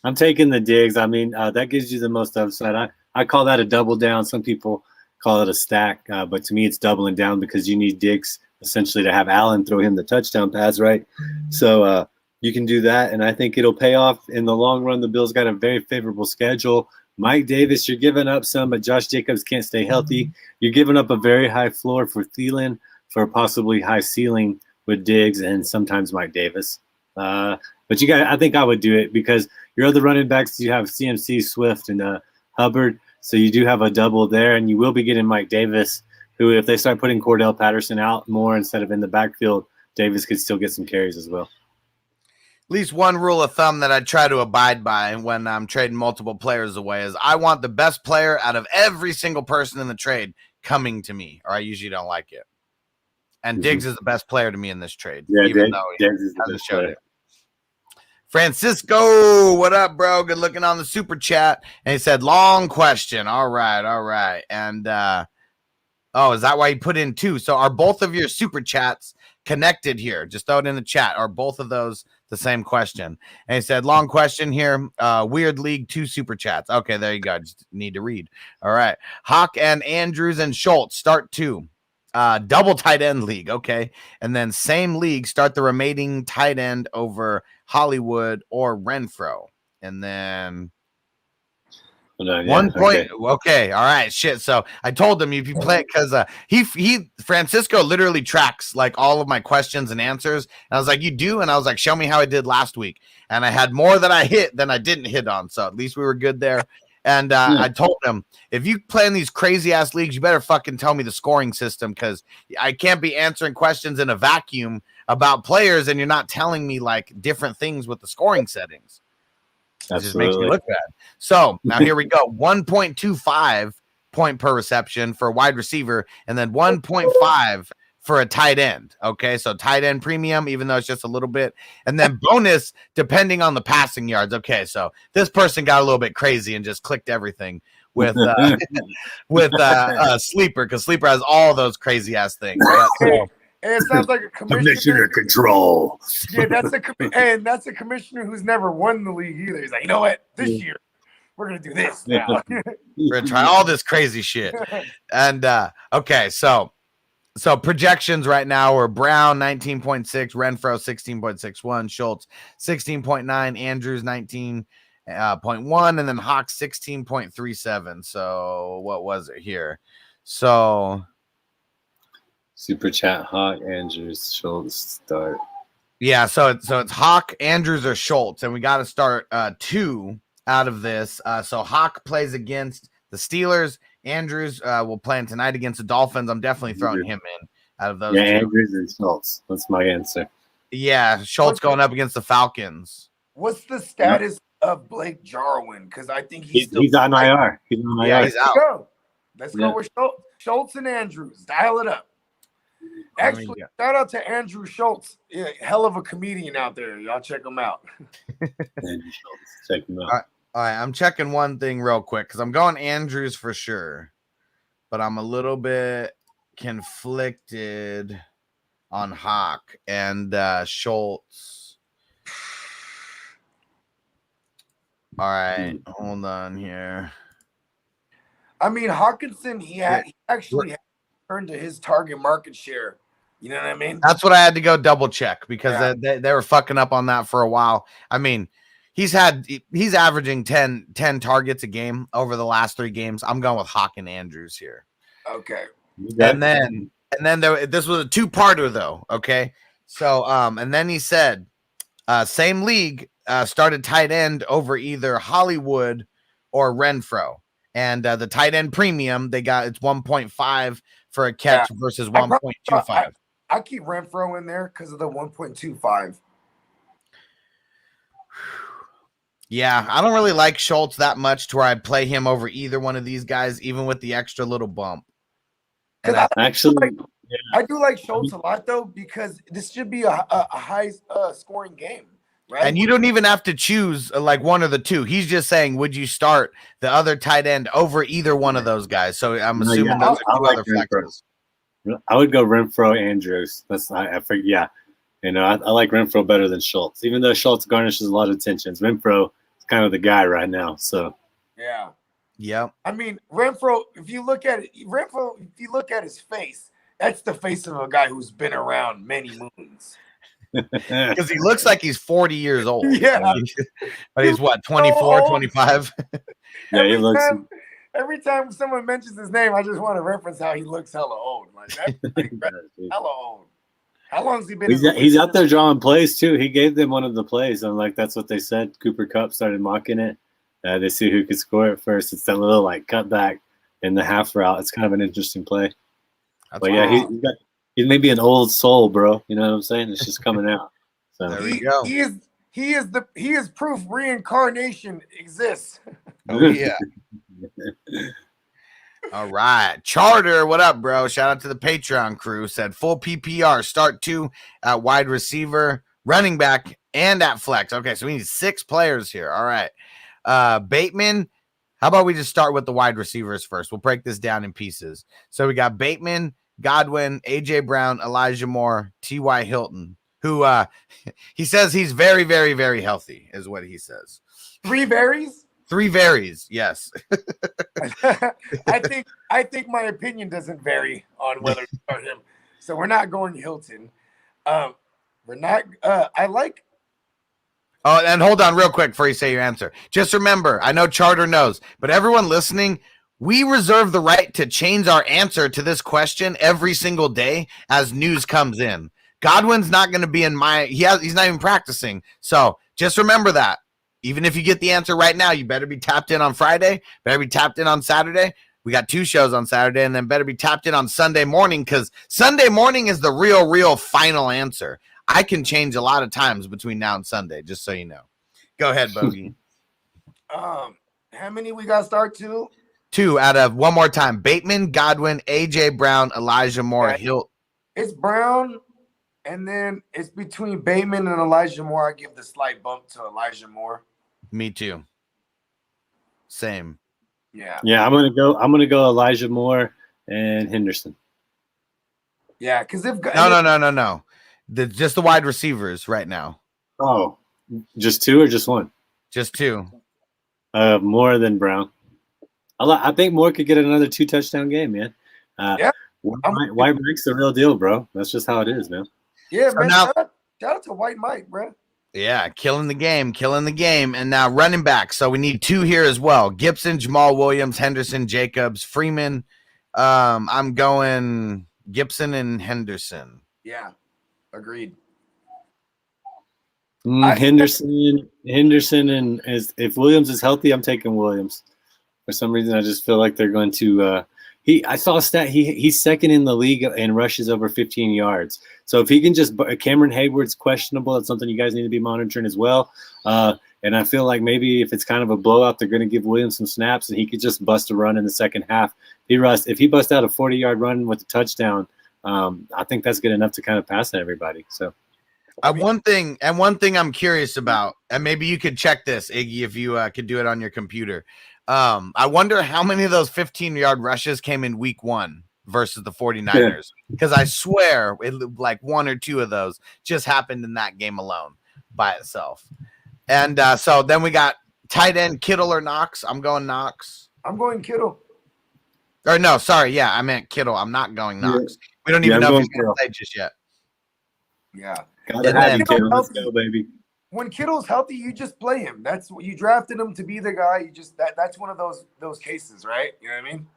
I'm taking the Diggs. That gives you the most upside. I call that a double down. Some people call it a stack, but to me it's doubling down because you need Diggs essentially to have Allen throw him the touchdown pass, right? So you can do that, and I think it'll pay off in the long run. The Bills got a very favorable schedule. Mike Davis, you're giving up some, but Josh Jacobs can't stay healthy. You're giving up a very high floor for Thielen, for possibly high ceiling with Diggs and sometimes Mike Davis. But I think I would do it because your other running backs, you have CMC, Swift, and Hubbard. So you do have a double there, and you will be getting Mike Davis, who, if they start putting Cordell Patterson out more instead of in the backfield, Davis could still get some carries as well. At least one rule of thumb that I try to abide by when I'm trading multiple players away is I want the best player out of every single person in the trade coming to me, or I usually don't like it. And Diggs is the best player to me in this trade, even though he hasn't showed it. Francisco, what up, bro? Good looking on the super chat. And he said, long question. All right. And, is that why you put in 2? So are both of your super chats connected here? Just throw it in the chat. Are both of those the same question? And he said, long question here. Weird League 2 super chats. Okay, there you go. Just need to read. All right. Hawk and Andrews and Schultz, start 2. Double tight end league. Okay. And then same league, start the remaining tight end over Hollywood or Renfro. And then 1 point. Okay. All right. Shit. So I told him if you play it because Francisco literally tracks like all of my questions and answers. And I was like, you do? And I was like, show me how I did last week. And I had more that I hit than I didn't hit on. So at least we were good there. And I told him, if you play in these crazy ass leagues, you better fucking tell me the scoring system because I can't be answering questions in a vacuum about players and you're not telling me like different things with the scoring settings. It just makes me look bad. So now here we go. 1.25 point per reception for a wide receiver and then 1.5 for a tight end. Okay, so tight end premium, even though it's just a little bit, and then bonus depending on the passing yards. Okay, so this person got a little bit crazy and just clicked everything with Sleeper because Sleeper has all those crazy ass things. And it sounds like a commissioner control. Yeah, that's a commissioner who's never won the league either. He's like, you know what? This year we're gonna do this now. We're gonna try all this crazy shit. And okay, so projections right now are Brown 19.6, Renfro 16.61, Schultz 16.9, Andrews 19.1, and then Hawks 16.37. So what was it here? So Super chat, Hawk, Andrews, Schultz, start. Yeah, so it's Hawk, Andrews, or Schultz, and we got to start 2 out of this. So Hawk plays against the Steelers. Andrews will play tonight against the Dolphins. I'm definitely throwing him in out of those 2. Andrews and Schultz. That's my answer. Yeah, Schultz going up against the Falcons. What's the status of Blake Jarwin? Because I think He's on IR. He's on IR. He's out. Let's go with Schultz and Andrews. Dial it up. Actually, shout out to Andrew Schultz. Yeah, hell of a comedian out there. Y'all check him out. Andrew Schultz. Check him out. All right, I'm checking one thing real quick because I'm going Andrews for sure, but I'm a little bit conflicted on Hawk and Schultz. All right, hold on here. I mean, Hawkinson, he actually turned to his target market share. You know what I mean? That's what I had to go double check because they were fucking up on that for a while. I mean, he's averaging 10 targets a game over the last 3 games. I'm going with Hawk and Andrews here. Okay. And then this was a 2-parter though. Okay. So, and then he said, same league, started tight end over either Hollywood or Renfro. And the tight end premium, it's 1.5 for a catch versus 1.25. I keep Renfro in there because of the 1.25. Yeah, I don't really like Schultz that much to where I'd play him over either one of these guys, even with the extra little bump. And I do like Schultz a lot though, because this should be a high scoring game, right? And you don't even have to choose like one of the two. He's just saying, would you start the other tight end over either one of those guys? So I'm assuming those are 2 other factors. I would go Renfro Andrews. I forget. Yeah, I like Renfro better than Schultz, even though Schultz garnishes a lot of attentions. Renfro is kind of the guy right now. So yeah. I mean, Renfro. If you look at his face, that's the face of a guy who's been around many moons. Because he looks like he's 40 years old. Yeah, but he's what, 24, 25? Yeah, he looks. Every time someone mentions his name, I just want to reference how he looks hella old. Like that's hella old. How long has he been? He's out there drawing plays too. He gave them one of the plays, and like that's what they said. Cooper Kupp started mocking it. They see who could score it first. It's that little like cutback in the half route. It's kind of an interesting play. But yeah, he's maybe an old soul, bro. You know what I'm saying? It's just coming out. So there we go. He is proof reincarnation exists. Oh yeah. All right. Charter, what up, bro? Shout out to the Patreon crew. Said full PPR, start 2 at wide receiver, running back, and at flex. Okay, so we need 6 players here. All right. Bateman, how about we just start with the wide receivers first? We'll break this down in pieces. So we got Bateman, Godwin, AJ Brown, Elijah Moore, T.Y. Hilton, who he says he's very, very, very healthy, is what he says. 3 berries? 3 varies, yes. I think my opinion doesn't vary on whether to start him. So we're not going Hilton. We're not. I like. Oh, and hold on real quick before you say your answer. Just remember, I know Charter knows, but everyone listening, we reserve the right to change our answer to this question every single day as news comes in. Godwin's not going to be in he's not even practicing. So just remember that. Even if you get the answer right now, you better be tapped in on Friday, better be tapped in on Saturday. We got 2 shows on Saturday, and then better be tapped in on Sunday morning, because Sunday morning is the real final answer. I can change a lot of times between now and Sunday, just so you know. Go ahead, Bogey. How many we got to start 2? 2 out of, one more time, Bateman, Godwin, AJ Brown, Elijah Moore, Hilt. It's Brown, and then it's between Bateman and Elijah Moore. I give the slight bump to Elijah Moore. Me too. Same. Yeah. Yeah, I'm gonna go Elijah Moore and Henderson. Yeah, because if no. Just the wide receivers right now. Oh, just 2 or just 1? Just 2. More than Brown. I think Moore could get another 2 touchdown game, man. Yeah. White Mike's the real deal, bro. That's just how it is, man. Yeah, man. Shout out to White Mike, bro. Yeah, killing the game. And now running back. So we need 2 here as well. Gibson, Jamal Williams, Henderson, Jacobs, Freeman. I'm going Gibson and Henderson. Yeah, agreed. Henderson, and if Williams is healthy, I'm taking Williams. For some reason, I just feel like they're going to I saw a stat. He's second in the league in rushes over 15 yards. So if he can just Cameron Hayward's questionable. That's something you guys need to be monitoring as well. And I feel like maybe if it's kind of a blowout, they're going to give Williams some snaps, and he could just bust a run in the second half. If he busts out a 40-yard run with a touchdown, I think that's good enough to kind of pass on everybody. So. One thing I'm curious about, and maybe you could check this, Iggy, if you could do it on your computer. I wonder how many of those 15-yard rushes came in week 1 versus the 49ers, because I swear it like 1 or 2 of those just happened in that game alone by itself. And so then we got tight end Kittle or Knox. I'm going Knox. I'm going Kittle. Or no, sorry, yeah, I meant Kittle. I'm not going Knox. We don't even know if he's going to play just yet. Yeah. Gotta have you, Kittle. Let's go, baby. When Kittle's healthy, you just play him. That's what you drafted him to be the guy. You just that's one of those cases, right? You know what I mean?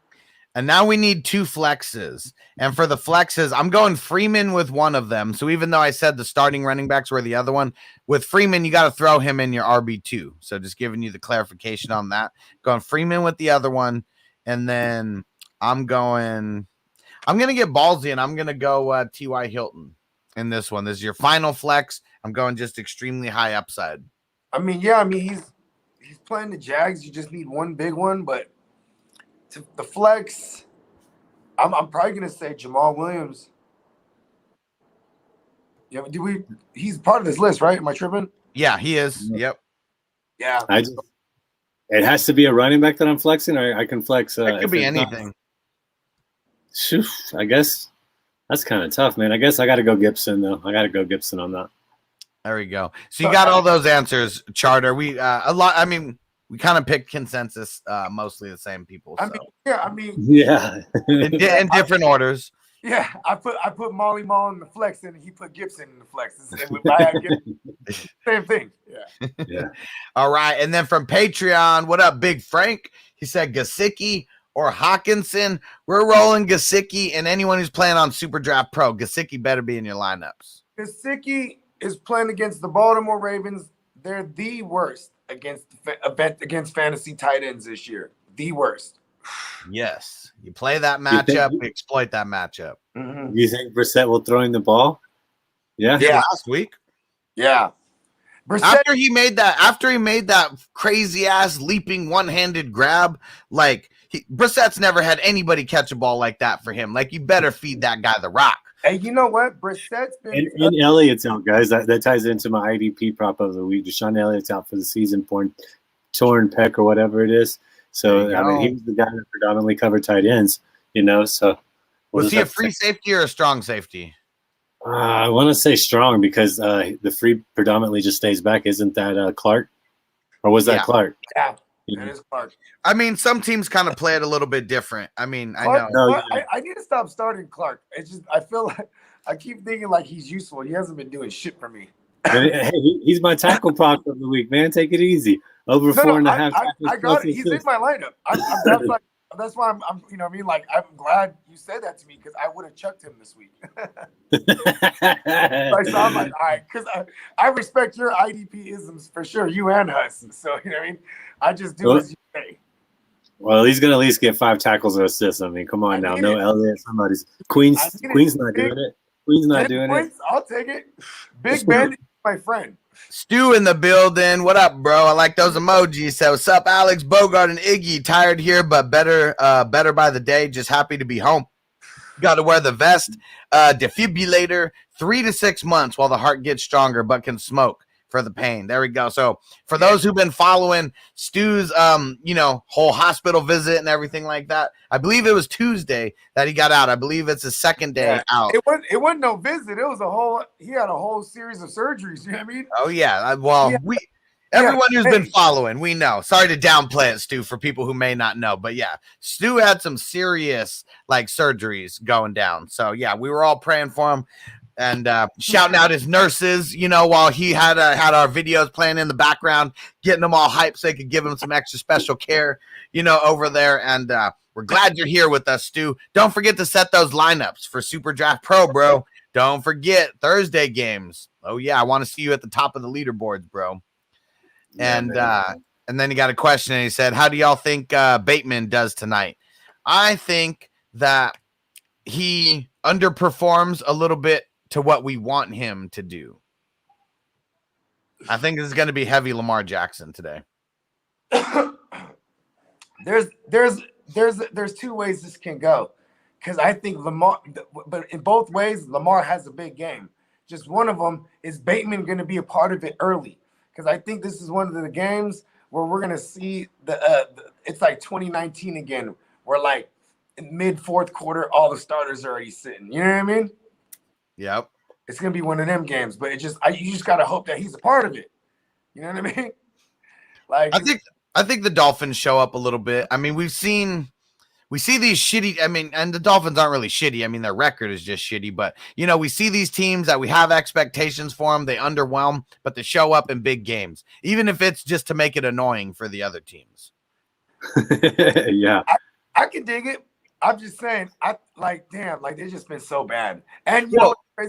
And now we need 2 flexes. And for the flexes, I'm going Freeman with one of them. So even though I said the starting running backs were the other one, with Freeman, you got to throw him in your RB2. So just giving you the clarification on that. Going Freeman with the other one. And then I'm going to get ballsy, and I'm going to go T.Y. Hilton in this one. This is your final flex. I'm going just extremely high upside. I mean, yeah, I mean, he's playing the Jags. You just need one big one, but the flex, I'm probably gonna say Jamal Williams. Yeah, he's part of this list, right? Am I tripping? Yeah, he is. Yep. Yeah. It has to be a running back that I'm flexing, or I can flex. It could be anything. I guess that's kind of tough, man. I guess I got to go Gibson, though. I got to go Gibson on that. There we go. So you got all those answers, Charter. We we kind of picked consensus, mostly the same people. So. Yeah. in different orders. Yeah, I put Molly Mall in the flex, and he put Gibson in the flex. Same thing. Yeah. All right, and then from Patreon, what up, Big Frank? He said Gesicki or Hawkinson. We're rolling Gesicki, and anyone who's playing on Super Draft Pro, Gesicki better be in your lineups. Gesicki is playing against the Baltimore Ravens. They're the worst against fantasy tight ends this year. The worst. Yes. You play that matchup, we exploit that matchup. Mm-hmm. You think Brissett will throw in the ball? Yeah. Last week. Yeah. Brissett, after he made that crazy ass leaping one-handed grab, like Brissett's never had anybody catch a ball like that for him. Like, you better feed that guy the rock. Hey, you know what? Brissett's been and Elliott's out, guys. That ties into my IDP prop of the week. Deshaun Elliott's out for the season, torn pec or whatever it is. So I mean, he was the guy that predominantly covered tight ends, So was he a free safety or a strong safety? I want to say strong because the free predominantly just stays back. Isn't that Clark? Or was that Clark? Yeah, that is Clark. I mean, some teams kind of play it a little bit different. I mean, Clark, I know. No, I need to stop starting Clark. It's just I feel like I keep thinking like he's useful. He hasn't been doing shit for me. Hey, he's my tackle prop of the week, man. Take it easy. Over 4.5. I got it. He's in my lineup. That's why I'm you know what I mean? Like, I'm glad you said that to me because I would have chucked him this week. So I'm like, all right, because I respect your IDP-isms for sure, you and us. So, you know what I mean? I just do as you say. Well, he's going to at least get 5 tackles or assists. I mean, come on now. No Elliott. Somebody's Queen's not doing it. Queen's not doing it. I'll take it. Big Ben is my friend. Stu in the building. What up, bro? I like those emojis. So, what's up, Alex, Bogard, and Iggy? Tired here, but better by the day. Just happy to be home. Got to wear the vest. Defibrillator. 3 to 6 months while the heart gets stronger, but can smoke for the pain. There we go. So, for those who've been following Stu's, whole hospital visit and everything like that, I believe it was Tuesday that he got out. I believe it's his second day out. It wasn't no visit. It was he had a whole series of surgeries. You know what I mean? Oh yeah. Everyone who's been following, we know. Sorry to downplay it, Stu, for people who may not know. But yeah, Stu had some serious surgeries going down. So yeah, we were all praying for him and shouting out his nurses, while he had our videos playing in the background, getting them all hyped so they could give him some extra special care, over there. And we're glad you're here with us, Stu. Don't forget to set those lineups for Super Draft Pro, bro. Don't forget Thursday games. Oh yeah, I want to see you at the top of the leaderboards, bro. And then he got a question and he said, how do y'all think Bateman does tonight? I think that he underperforms a little bit to what we want him to do. I think this is going to be heavy Lamar Jackson today. There's two ways this can go, because I think Lamar, but in both ways, Lamar has a big game. Just one of them is Bateman going to be a part of it early, because I think this is one of the games where we're going to see it's like 2019 again, where like in mid fourth quarter, all the starters are already sitting. You know what I mean? Yep. It's going to be one of them games, but you just got to hope that he's a part of it. You know what I mean? Like, I think the Dolphins show up a little bit. I mean, we see these shitty, I mean, and the Dolphins aren't really shitty. I mean, their record is just shitty, but you know, we see these teams that we have expectations for them. They underwhelm, but they show up in big games, even if it's just to make it annoying for the other teams. Yeah. I can dig it. I'm just saying, they've just been so bad. And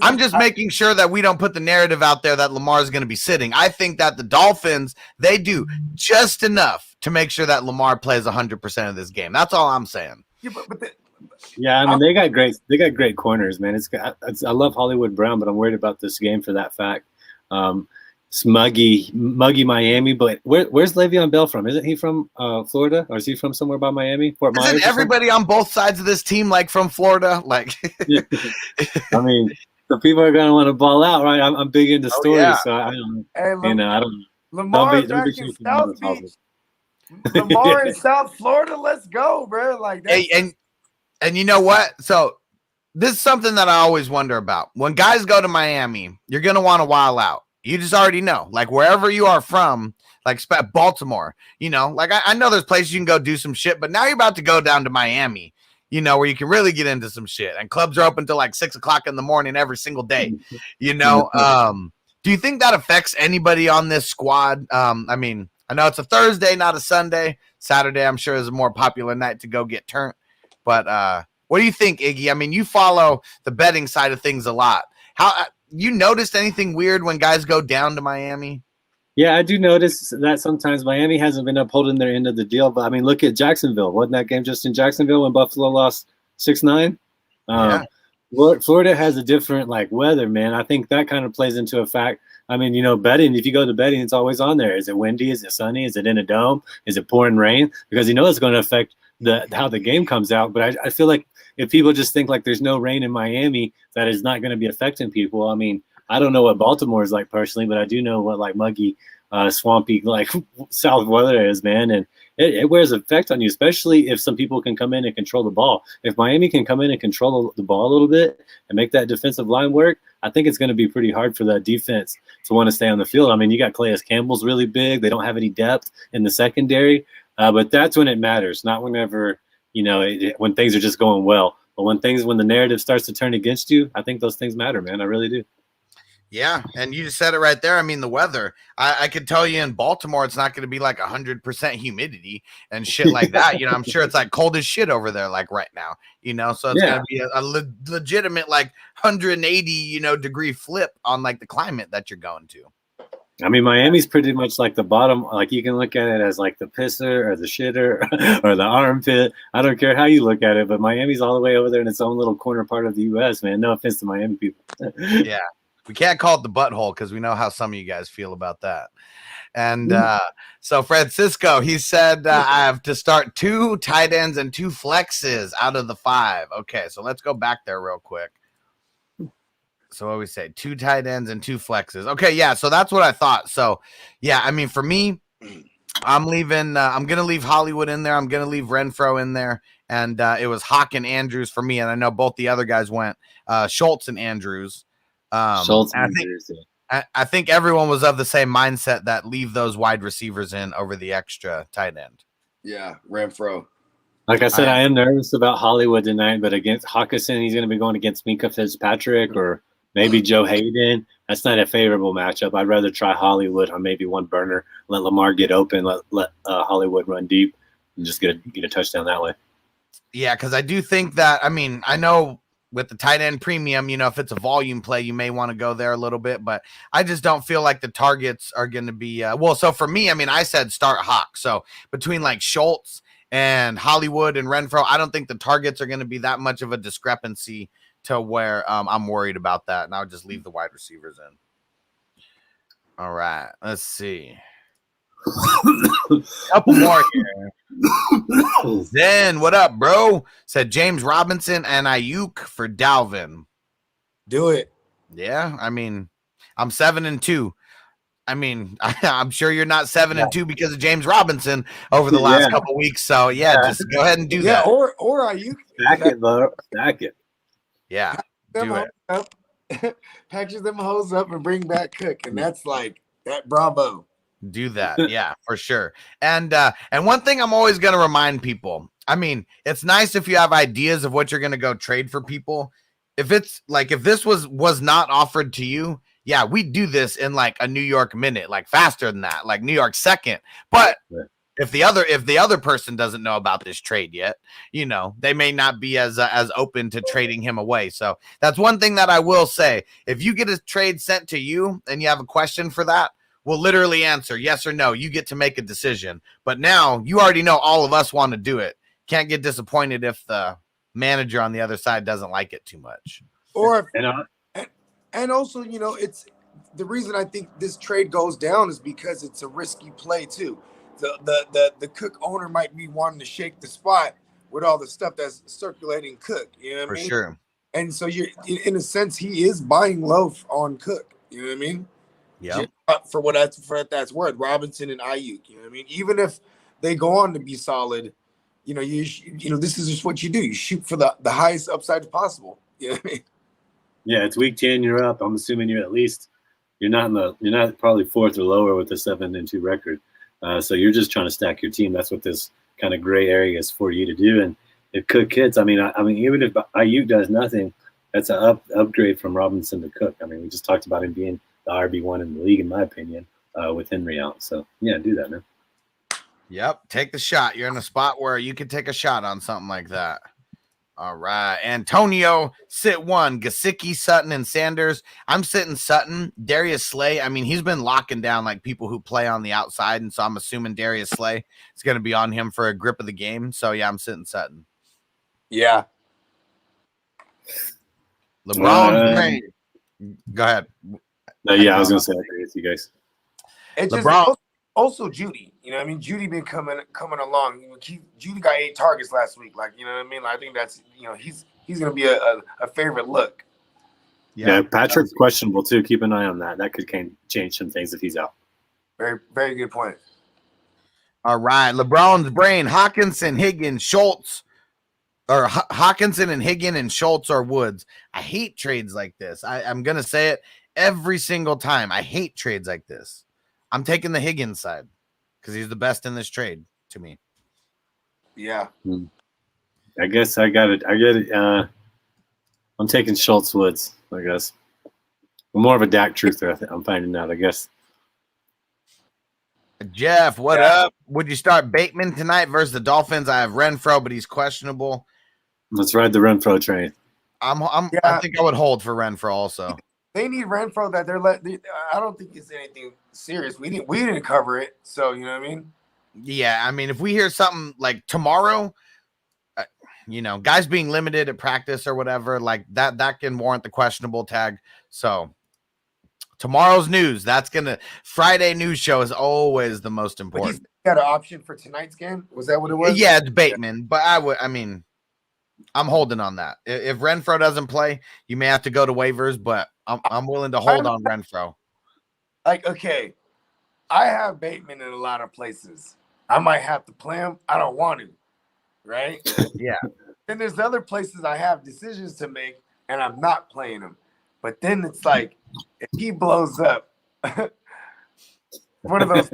I'm just making sure that we don't put the narrative out there that Lamar is going to be sitting. I think that the Dolphins, they do just enough to make sure that Lamar plays 100% of this game. That's all I'm saying. Yeah, I mean, they got great corners, man. I love Hollywood Brown, but I'm worried about this game for that fact. It's muggy Miami, but where's Le'Veon Bell from? Isn't he from Florida, or is he from somewhere by Miami? Fort Myers? Isn't everybody on both sides of this team like from Florida? Like, I mean, the people are gonna want to ball out, right? I'm big into stories, yeah. So I don't. Hey, I don't. Lamar don't be back in South Beach. Lamar in South Florida. Let's go, bro. Like that. Hey, and you know what? So this is something that I always wonder about. When guys go to Miami, you're gonna want to wild out. You just already know, like wherever you are from, like Baltimore, you know, like I know there's places you can go do some shit, but now you're about to go down to Miami, you know, where you can really get into some shit, and clubs are open till like 6:00 in the morning every single day, you know. Do you think that affects anybody on this squad? I mean, I know it's a Thursday, not a Sunday. Saturday, I'm sure, is a more popular night to go get turned. But what do you think, Iggy? I mean, you follow the betting side of things a lot. How you noticed anything weird when guys go down to Miami? Yeah, I do notice that sometimes Miami hasn't been upholding their end of the deal. But I mean, look at Jacksonville. Wasn't that game just in Jacksonville when Buffalo lost 6-9? Yeah. Florida has a different weather, man. I think that kind of plays into a fact. I mean, you know, betting, if you go to betting, it's always on there. Is it windy? Is it sunny? Is it in a dome? Is it pouring rain? Because you know it's going to affect how the game comes out. But I feel like if people just think like there's no rain in Miami, that is not going to be affecting people. I mean, I don't know what Baltimore is like personally, but I do know what like muggy, swampy, like south weather is, man. And it wears an effect on you, especially if some people can come in and control the ball. If Miami can come in and control the ball a little bit and make that defensive line work, I think it's going to be pretty hard for that defense to want to stay on the field. I mean, you got Calais Campbell's really big. They don't have any depth in the secondary, but that's when it matters, not whenever, you know, when things are just going well. But when the narrative starts to turn against you, I think those things matter, man. I really do. Yeah, and you just said it right there. I mean, the weather. I could tell you in Baltimore, it's not going to be like 100% humidity and shit like that. You know, I'm sure it's like cold as shit over there, like right now. You know, so it's going to be a legitimate like 180, you know, degree flip on like the climate that you're going to. I mean, Miami's pretty much like the bottom. Like you can look at it as like the pisser or the shitter or the armpit. I don't care how you look at it, but Miami's all the way over there in its own little corner part of the U.S., man. No offense to Miami people. Yeah. We can't call it the butthole because we know how some of you guys feel about that. And so Francisco, he said, I have to start 2 tight ends and 2 flexes out of the 5. Okay, so let's go back there real quick. So what we say, 2 tight ends and 2 flexes. Okay, yeah, so that's what I thought. So, yeah, I mean, for me, I'm leaving. I'm going to leave Hollywood in there. I'm going to leave Renfro in there. And it was Hawk and Andrews for me. And I know both the other guys went Schultz and Andrews. I think everyone was of the same mindset that leave those wide receivers in over the extra tight end. Yeah, Renfro. Like I said, I am nervous about Hollywood tonight, but against Hawkinson, he's going to be going against Minka Fitzpatrick or maybe Joe Hayden. That's not a favorable matchup. I'd rather try Hollywood on maybe one burner, let Lamar get open, let Hollywood run deep, and just get a touchdown that way. Yeah, because I do think that, I mean, I know with the tight end premium, you know, if it's a volume play, you may want to go there a little bit, but I just don't feel like the targets are going to be, so for me, I mean, I said start Hawk. So between like Schultz and Hollywood and Renfro, I don't think the targets are going to be that much of a discrepancy to where I'm worried about that. And I'll just leave the wide receivers in. All right, let's see. Couple more here. Zen, what up, bro? Said James Robinson and Ayuk for Dalvin. Do it. Yeah, I mean, I'm 7-2. I mean, I'm sure you're not 7-2 because of James Robinson over the last couple weeks. So just go ahead and do that. Or Ayuk. Stack it, bro. Stack it. Yeah, do it. Package them hoes up and bring back Cook, and that's like that. Bravo. Do that. Yeah, for sure. And one thing I'm always going to remind people, I mean, it's nice if you have ideas of what you're going to go trade for people. If it's like, if this was not offered to you, yeah, we do this in like a New York minute, like faster than that, like New York second. But if the other person doesn't know about this trade yet, you know, they may not be as open to trading him away. So that's one thing that I will say. If you get a trade sent to you and you have a question for that, we'll literally answer yes or no. You get to make a decision. But now you already know all of us want to do it. Can't get disappointed if the manager on the other side doesn't like it too much. Or and also, you know, it's the reason I think this trade goes down is because it's a risky play too. The Cook owner might be wanting to shake the spot with all the stuff that's circulating Cook. You know what I mean? For sure. And so you're in a sense he is buying low on Cook. You know what I mean? Yeah. For what that's worth, Robinson and Ayuk. You know what I mean? Even if they go on to be solid, you know, you know, this is just what you do. You shoot for the highest upside possible. You know what I mean? Yeah, it's week 10. You're up. I'm assuming you're not probably fourth or lower with a 7-2 record. So you're just trying to stack your team. That's what this kind of gray area is for you to do. And if Cook hits, I mean, even if Ayuk does nothing, that's an upgrade from Robinson to Cook. I mean, we just talked about him being the RB1 in the league, in my opinion, with Henry out. So yeah, do that, man. Yep, take the shot. You're in a spot where you can take a shot on something like that. All right. Antonio, sit one. Gesicki, Sutton, and Sanders. I'm sitting Sutton. Darius Slay, I mean, he's been locking down like people who play on the outside, and so I'm assuming Darius Slay is going to be on him for a grip of the game. So, yeah, I'm sitting Sutton. Yeah. LeBron, go ahead. No, yeah, I was going to say I agree with you guys. It's LeBron. just also Judy. You know what I mean? Judy been coming along. Judy got 8 targets last week. Like, you know what I mean? Like, I think that's, you know, he's going to be a favorite look. Yeah, Patrick's questionable too. Keep an eye on that. That could change some things if he's out. Very, very good point. All right. LeBron's brain, Hawkinson, Higgins, Schultz. Or Hawkinson and Higgins and Schultz or Woods. I hate trades like this. I'm going to say it every single time. I hate trades like this. I'm taking the Higgins side because he's the best in this trade to me. Yeah. I guess I got it. I'm taking Schultz Woods, I guess. I'm more of a Dak truther, I'm finding out, I guess. Jeff, what up? Would you start Bateman tonight versus the Dolphins? I have Renfro, but he's questionable. Let's ride the Renfro train. I think I would hold for Renfro also. They need Renfro that I don't think it's anything serious. We didn't cover it, so you know what I mean? Yeah, I mean, if we hear something like tomorrow, you know, guys being limited at practice or whatever, like that can warrant the questionable tag. So tomorrow's news, Friday news show is always the most important. But he's got an option for tonight's game? Was that what it was? Yeah, it's Bateman, but I'm holding on that. If Renfro doesn't play, you may have to go to waivers, but I'm willing to hold on Renfro. Like, okay, I have Bateman in a lot of places. I might have to play him. I don't want to, right? Yeah. Then there's other places I have decisions to make, and I'm not playing him. But then it's like, if he blows up, one of those.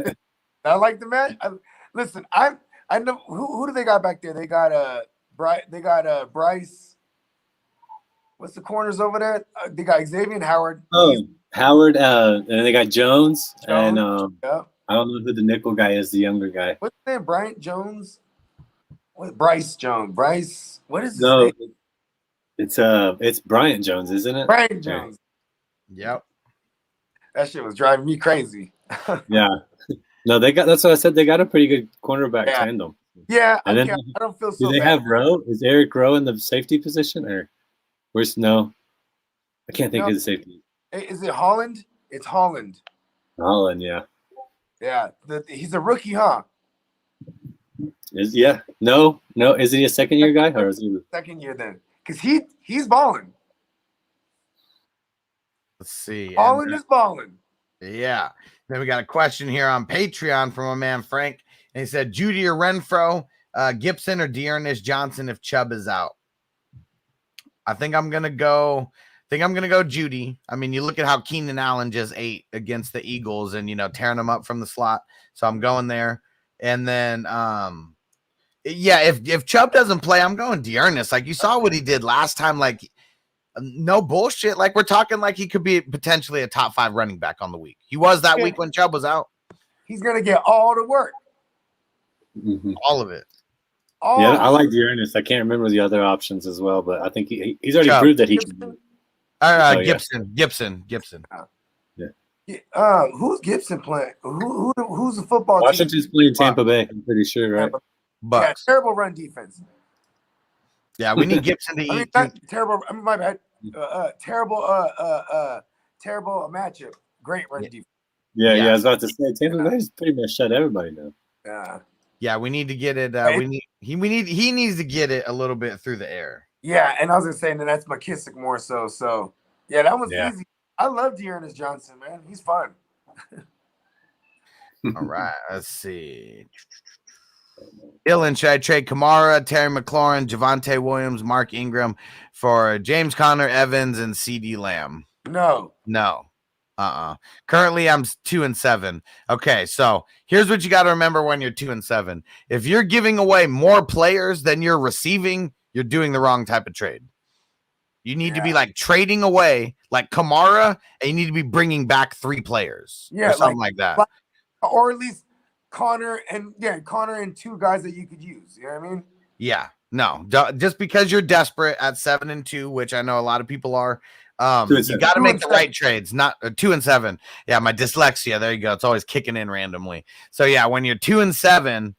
I like the match. Listen, I know who do they got back there? They got Bryce. What's the corners over there? They got Xavier Howard. Oh, Howard. And they got Jones. And yeah. I don't know who the nickel guy is, the younger guy. What's his name? Bryant Jones? What? Bryce Jones. Bryce. What is his name? It's Bryant Jones, isn't it? Bryant Jones. Yep. That shit was driving me crazy. Yeah. No, that's what I said. They got a pretty good cornerback tandem. Yeah, And then I don't feel do so they bad. have Rowe? Is Eric Rowe in the safety position, or where's no? I can't think No. of the safety. Is it Holland? It's Holland. Holland, yeah. Yeah, he's a rookie, huh? No. Is he a second year guy or is he? Second year then, because he's balling. Let's see. Holland is balling. Yeah. Then we got a question here on Patreon from a man Frank, and he said Judy or Renfro, Gibson or Dearness Johnson if Chubb is out. I think I'm gonna go Judy. I mean, you look at how Keenan Allen just ate against the Eagles and tearing them up from the slot. So I'm going there. And then if Chubb doesn't play, I'm going Dearness. Like you saw what he did last time, like no bullshit. Like we're talking like he could be potentially a top 5 running back on the week. He was that week when Chubb was out. He's gonna get all the work. Mm-hmm. All of it. Yeah, I like Dearness. I can't remember the other options as well, but I think he's already proved that he can. Gibson. Who's Gibson playing? Who's the football Washington's team? playing Tampa Bay. I'm pretty sure, right? Yeah, terrible run defense. Yeah, we need Gibson to eat. Not terrible. I mean, my bad. Terrible matchup. Great run defense. Yeah. I was about to say Tampa Bay's pretty much shut everybody down. Yeah, we need to get it. He needs to get it a little bit through the air. Yeah, and I was gonna say that's McKissick more so. So yeah, that was easy. I love Dearness Johnson, man. He's fun. All right, let's see. Dylan, should I trade Kamara, Terry McLaurin, Javonte Williams, Mark Ingram for James Conner, Evans, and CD Lamb? No. Currently, I'm 2-7. Okay, so here's what you got to remember when you're 2-7. If you're giving away more players than you're receiving, you're doing the wrong type of trade. You need to be like trading away like Kamara, and you need to be bringing back 3 players or something like that. Or at least Connor and 2 guys that you could use. You know what I mean? Yeah. No, just because you're desperate at 7-2, which I know a lot of people are. You got to make the right trades, not 2-7. Yeah, my dyslexia. There you go. It's always kicking in randomly. So yeah, when you're 2-7,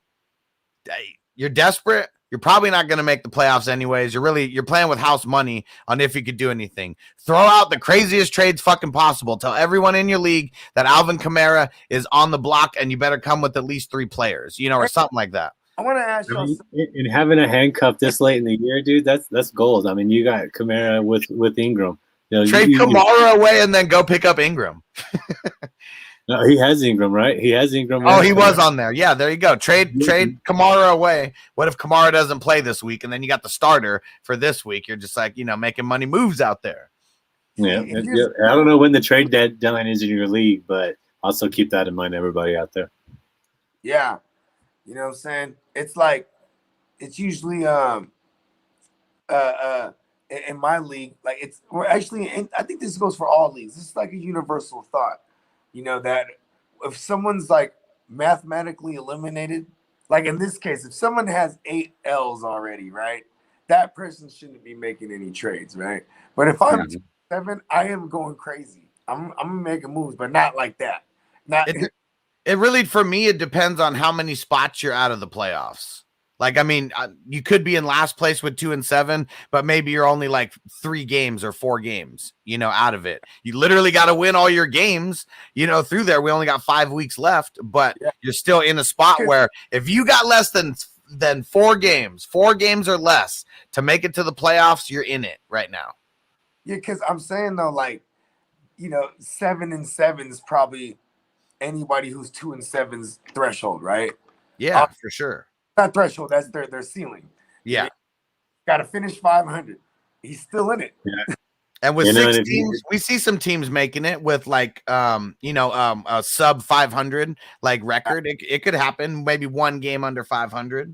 you're desperate. You're probably not going to make the playoffs anyways. You're playing with house money on if you could do anything. Throw out the craziest trades fucking possible. Tell everyone in your league that Alvin Kamara is on the block and you better come with at least 3 players, or something like that. I want to ask you. And having a handcuff this late in the year, dude, that's gold. I mean, you got Kamara with Ingram. Trade Kamara away and then go pick up Ingram. No, he has Ingram, right? He has Ingram. Oh, he was on there. Yeah, there you go. Trade Kamara away. What if Kamara doesn't play this week, and then you got the starter for this week? You're just like, making money moves out there. Yeah. I don't know when the trade deadline is in your league, but also keep that in mind, everybody out there. Yeah, you know what I'm saying? It's like it's usually in my league, like I think this goes for all leagues. This is like a universal thought. That if someone's like mathematically eliminated, like in this case, if someone has 8 L's already, right, that person shouldn't be making any trades, right? But if I'm 7, I am going crazy. I'm making moves, but not like that. It really, for me, it depends on how many spots you're out of the playoffs. Like, I mean, you could be in last place with 2-7, but maybe you're only like 3 games or 4 games, out of it. You literally got to win all your games, through there. We only got 5 weeks left, but you're still in a spot where if you got less than 4 games or less to make it to the playoffs, you're in it right now. Yeah, because I'm saying though, like, 7-7 is probably anybody who's 2-7's threshold, right? Yeah, for sure. Not threshold, that's their ceiling. Yeah. Got to finish 500. He's still in it. Yeah. And with 6 teams, we see some teams making it with like a sub 500 like record. It could happen, maybe 1 game under 500.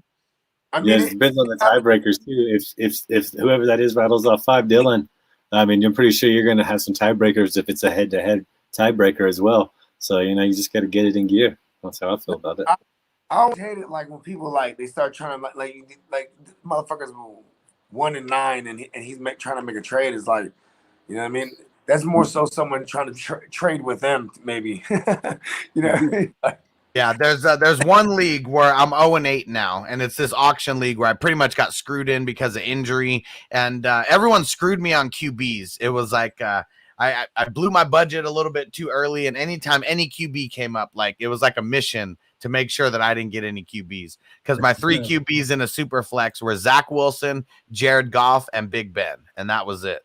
I mean, it depends on the tiebreakers too. If whoever that is rattles off 5, Dylan, I mean, you're pretty sure you're going to have some tiebreakers if it's a head-to-head tiebreaker as well. So you just got to get it in gear. That's how I feel about it. I always hate it like when people they start trying to like motherfuckers 1-9 and he's trying to make a trade is like, you know what I mean? That's more so someone trying to trade with them maybe. You know what I mean? Yeah, there's one league where I'm 0-8 now, and it's this auction league where I pretty much got screwed in because of injury, and everyone screwed me on QBs. It was like I blew my budget a little bit too early, and anytime any QB came up, like it was like a mission to make sure that I didn't get any QBs, because my 3 QBs in a super flex were Zach Wilson, Jared Goff, and Big Ben, and that was it.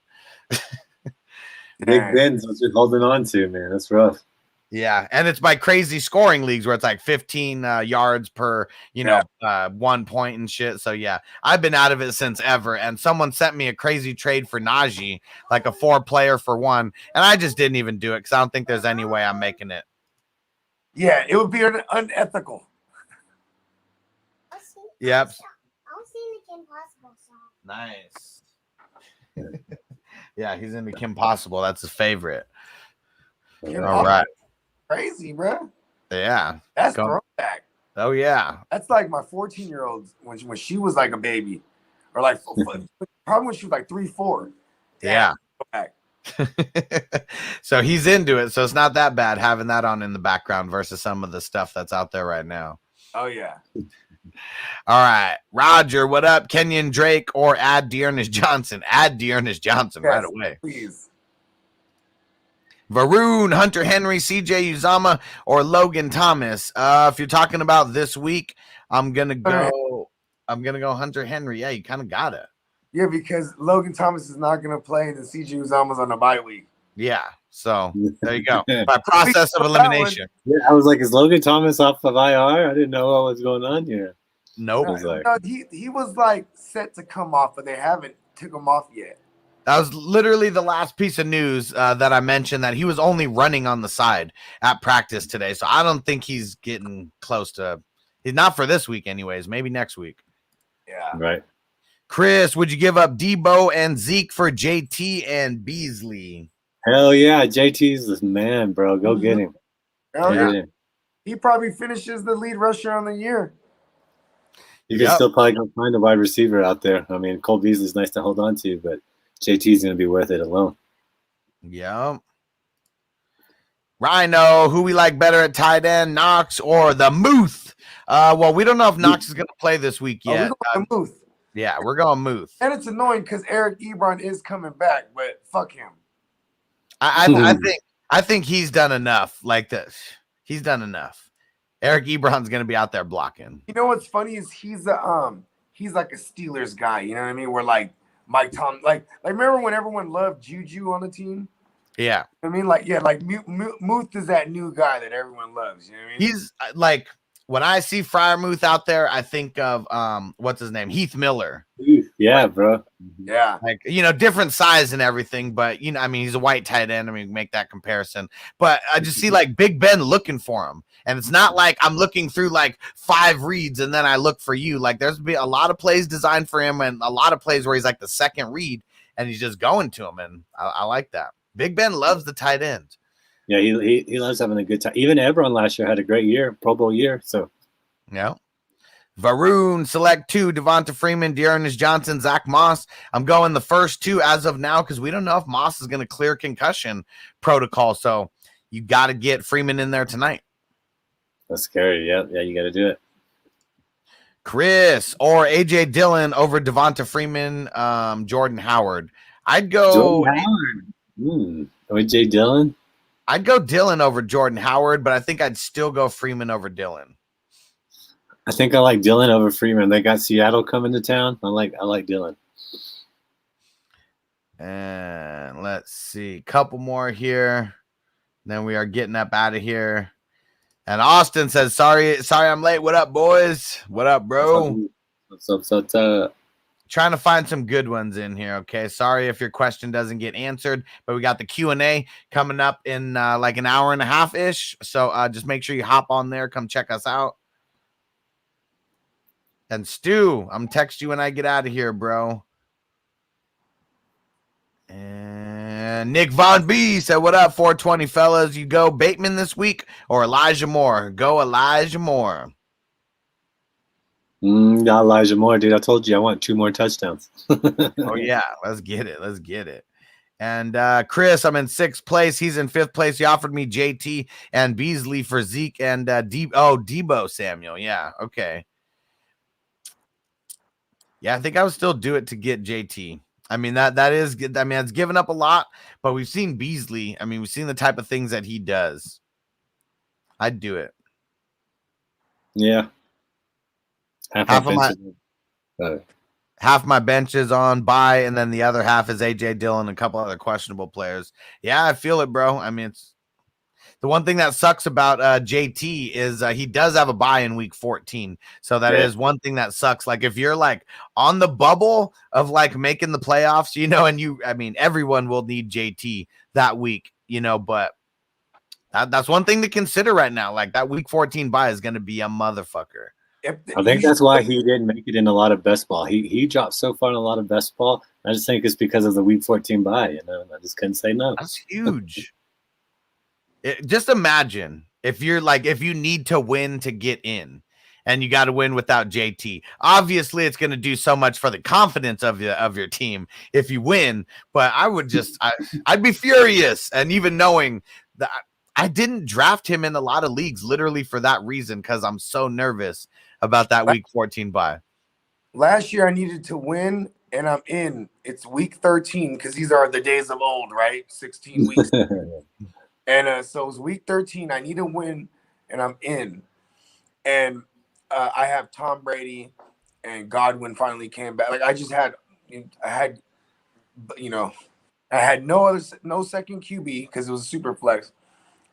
Big Ben's what you're holding on to, man. That's rough. Yeah, and it's my crazy scoring leagues where it's like 15 yards per, 1 point and shit. So yeah, I've been out of it since ever. And someone sent me a crazy trade for Najee, like a 4-player for 1, and I just didn't even do it because I don't think there's any way I'm making it. Yeah, it would be unethical. Yep. I'll sing the Kim Possible song. Nice. Yeah, he's into Kim Possible. That's his favorite. Kim All right. Crazy, bro. Yeah. That's Go. throwback. Oh yeah. That's like my 14-year-old when she was like a baby, or like probably when she was like 3-4. Yeah. Throwback. So he's into it. So it's not that bad having that on in the background versus some of the stuff that's out there right now. Oh yeah. All right, Roger, what up? Kenyon Drake or add Dearness Johnson? Add Dearness Johnson right away. Please. Varun, Hunter Henry, CJ Uzama, or Logan Thomas. If you're talking about this week, I'm gonna go Hunter Henry. Yeah, you kind of got it. Yeah, because Logan Thomas is not gonna play, and the CJ Uzama's on a bye week. Yeah, so there you go. By process of elimination. Yeah, I was like, is Logan Thomas off of IR? I didn't know what was going on here. Nope. No, he was like set to come off, but they haven't took him off yet. That was literally the last piece of news that I mentioned, that he was only running on the side at practice today. So I don't think he's getting close to – he's not for this week anyways, maybe next week. Yeah. Right. Chris, would you give up Debo and Zeke for JT and Beasley? Hell yeah. JT's the man, bro. Go get him. Hell Get yeah. him. He probably finishes the lead rusher on the year. You can still probably go find a wide receiver out there. I mean, Cole Beasley's nice to hold on to, but JT's going to be worth it alone. Yeah. Rhino, who we like better at tight end, Knox or the Muth? Well, we don't know if Knox is going to play this week yet. We're going Muth. Yeah, we're going Muth. And it's annoying because Eric Ebron is coming back, but fuck him. I think he's done enough like this. He's done enough. Eric Ebron's going to be out there blocking. You know what's funny is he's like a Steelers guy. You know what I mean? Where like Mike Tom, like remember when everyone loved Juju on the team? Yeah. I mean, Muth is that new guy that everyone loves. You know what I mean? He's like, when I see Freiermuth out there, I think of what's his name? Heath Miller. Yeah, bro. Yeah. Like, different size and everything, but I mean, he's a white tight end. I mean, make that comparison. But I just see like Big Ben looking for him. And it's not like I'm looking through like 5 reads and then I look for you. Like there's been a lot of plays designed for him and a lot of plays where he's like the second read and he's just going to him. And I like that. Big Ben loves the tight end. Yeah, he loves having a good time. Even Ebron last year had a great year, Pro Bowl year. So, yeah. Varun, select 2, Devonta Freeman, Dearness Johnson, Zach Moss. I'm going the first 2 as of now because we don't know if Moss is going to clear concussion protocol. So you got to get Freeman in there tonight. That's scary. Yeah, you got to do it. Chris or A.J. Dillon over Devonta Freeman, Jordan Howard. I'd go A.J. Dillon? I'd go Dillon over Jordan Howard, but I think I'd still go Freeman over Dillon. I think I like Dillon over Freeman. They got Seattle coming to town. I like Dillon. And let's see, couple more here. Then we are getting up out of here. And Austin says, sorry I'm late. What up, boys? What up, bro? What's up? Trying to find some good ones in here, okay? Sorry if your question doesn't get answered, but we got the Q&A coming up in like an hour and a half-ish. So just make sure you hop on there. Come check us out. And Stu, I'm text you when I get out of here, bro. And Nick Von B said, what up, 420 fellas? You go Bateman this week or Elijah Moore? Go Elijah Moore. Got Elijah Moore, dude. I told you I want 2 more touchdowns. Oh, yeah. Let's get it. And Chris, I'm in 6th place. He's in 5th place. He offered me JT and Beasley for Zeke and Debo Samuel. Yeah, okay. Yeah, I think I would still do it to get JT. I mean, that is good. I mean, it's given up a lot, but we've seen Beasley. I mean, we've seen the type of things that he does. I'd do it. Yeah. Half my bench is on bye, and then the other half is AJ Dillon and a couple other questionable players. Yeah, I feel it, bro. I mean, it's the one thing that sucks about JT is he does have a bye in week 14. So that is one thing that sucks. Like if you're like on the bubble of like making the playoffs, you know, and I mean, everyone will need JT that week, you know, but that's one thing to consider right now. Like that week 14 bye is going to be a motherfucker. I think that's why he didn't make it in a lot of best ball. He dropped so far in a lot of best ball. I just think it's because of the week 14 bye. You know, I just couldn't say no. That's huge. Just imagine if you need to win to get in, and you got to win without JT. Obviously, it's going to do so much for the confidence of your team if you win. But I would I'd be furious, and even knowing that I didn't draft him in a lot of leagues, literally for that reason, because I'm so nervous about that week 14 bye. Last year, I needed to win, and I'm in. It's week 13 because these are the days of old, right? 16 weeks. And so it's week 13. I need to win, and I'm in. And I have Tom Brady, and Godwin finally came back. Like I had no second QB because it was a super flex.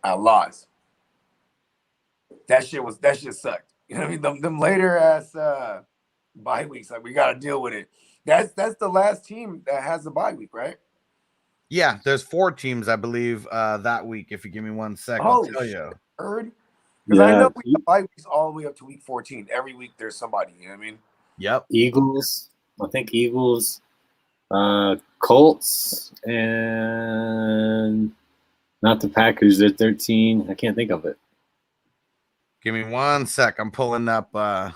I lost. That shit sucked. You know what I mean? Them later ass bye weeks, like we got to deal with it. That's the last team that has a bye week, right? Yeah, there's 4 teams, I believe, that week. If you give me 1 second, I'll tell you. Because I know we have bye weeks all the way up to week 14. Every week there's somebody, you know what I mean? Yep. Eagles, Colts, and not the Packers. They're 13. I can't think of it. Give me 1 sec. I'm pulling up the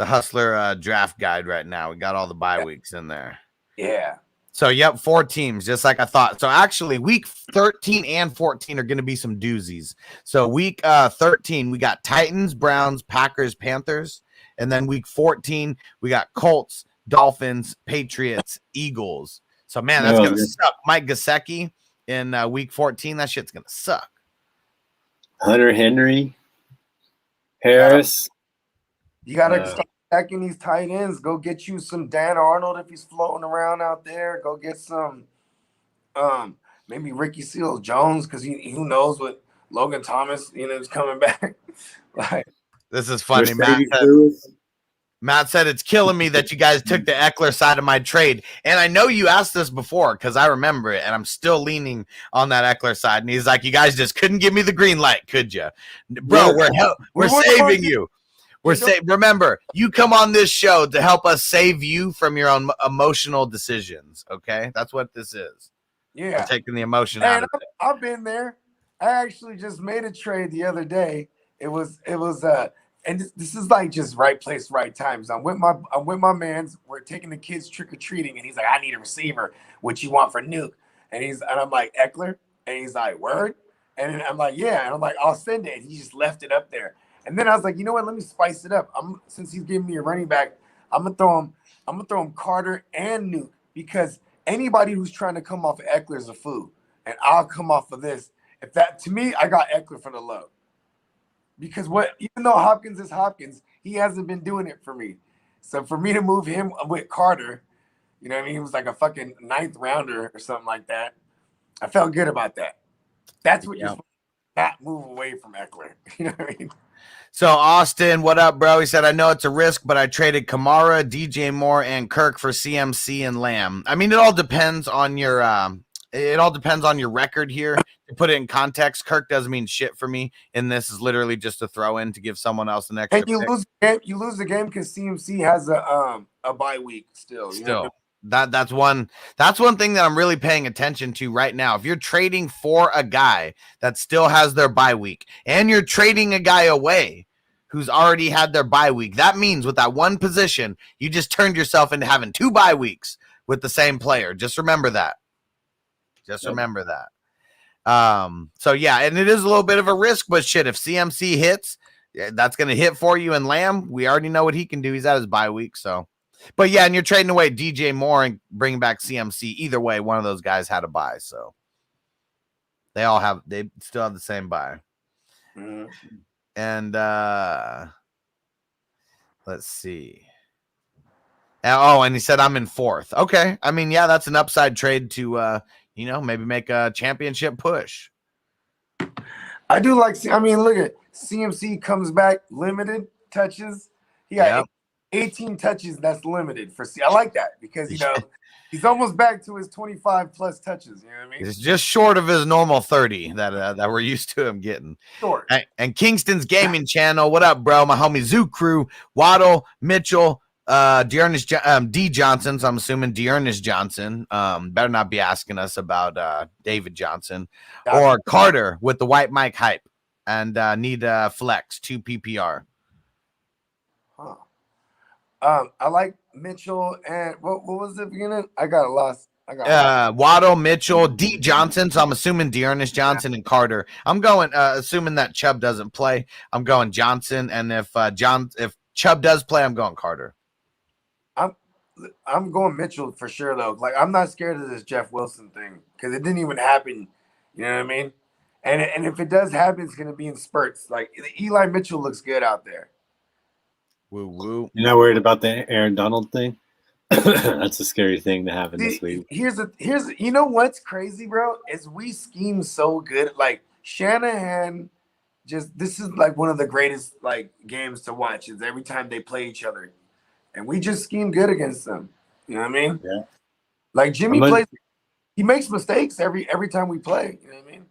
Hustler draft guide right now. We got all the bye weeks in there. Yeah. So, yep, 4 teams, just like I thought. So, actually, week 13 and 14 are going to be some doozies. So, week 13, we got Titans, Browns, Packers, Panthers. And then week 14, we got Colts, Dolphins, Patriots, Eagles. So, man, that's going to suck. Mike Gesicki in week 14, that shit's going to suck. Hunter Henry, Harris. You got to start backing these tight ends. Go get you some Dan Arnold if he's floating around out there. Go get some maybe Ricky Seals-Jones because who knows what Logan Thomas, is coming back. Like this is funny. Matt said it's killing me that you guys took the Eckler side of my trade. And I know you asked this before because I remember it, and I'm still leaning on that Eckler side. And he's like, you guys just couldn't give me the green light, could you? Bro, we're saving you. Remember, you come on this show to help us save you from your own emotional decisions, okay? That's what this is. Yeah. We're taking the emotion out of it. I've been there. I actually just made a trade the other day. It was and this is like just right place, right times. I'm with my mans. We're taking the kids trick-or-treating, and he's like, I need a receiver. What you want for Nuke? And I'm like, Eckler? And he's like, word? And I'm like, yeah. And I'm like, I'll send it. And he just left it up there. And then I was like, you know what? Let me spice it up. Since he's giving me a running back, I'm gonna throw him Carter and Nuke because anybody who's trying to come off of Eckler is a fool, and I'll come off of this. If that to me, I got Eckler for the low because even though Hopkins is Hopkins, he hasn't been doing it for me. So for me to move him with Carter, you know what I mean? He was like a fucking 9th rounder or something like that. I felt good about that. That's what you're supposed to not move away from Eckler. You know what I mean? So, Austin, what up, bro? He said, I know it's a risk, but I traded Kamara, DJ Moore, and Kirk for CMC and Lamb. I mean, it all depends on your record here. To put it in context, Kirk doesn't mean shit for me, and this is literally just a throw in to give someone else an extra. And you lose the game because CMC has a bye week still. That's one thing that I'm really paying attention to right now. If you're trading for a guy that still has their bye week and you're trading a guy away who's already had their bye week, that means with that one position, you just turned yourself into having 2 bye weeks with the same player. Just remember that. Just remember that. So yeah, and it is a little bit of a risk, but shit, if CMC hits, that's going to hit for you. And Lamb, we already know what he can do. He's at his bye week. So, but yeah, and you're trading away DJ Moore and bringing back CMC. Either way, one of those guys had a bye. So they still have the same bye. Mhm. And let's see. Oh, and he said I'm in 4th. Okay. I mean, yeah, that's an upside trade to maybe make a championship push. I do like. I mean, look at CMC comes back limited touches. He got 18 touches. That's limited for C. I like that because he's almost back to his 25 plus touches. You know what I mean? It's just short of his normal 30 that we're used to him getting. Short. And Kingston's Gaming Channel. What up, bro? My homie Zoo Crew, Waddle, Mitchell. D Johnson, so I'm assuming Dearness Johnson. Better not be asking us about David Johnson or Carter with the white mic hype and need flex 2 PPR. Huh. I like Mitchell and what was the beginning? I got lost. Waddle, Mitchell, D Johnson. So I'm assuming Dearness Johnson and Carter. I'm going assuming that Chubb doesn't play. I'm going Johnson, and if Chubb does play, I'm going Carter. I'm going Mitchell for sure though. Like I'm not scared of this Jeff Wilson thing because it didn't even happen. You know what I mean? And if it does happen, it's gonna be in spurts. Like Eli Mitchell looks good out there. Woo woo. You're not worried about the Aaron Donald thing? That's a scary thing to happen this week. Here's you know what's crazy, bro? Is we scheme so good. Like Shanahan, this is like one of the greatest like games to watch. Is every time they play each other. And we just scheme good against them. You know what I mean? Yeah. Like Jimmy plays, he makes mistakes every time we play. You know what I mean?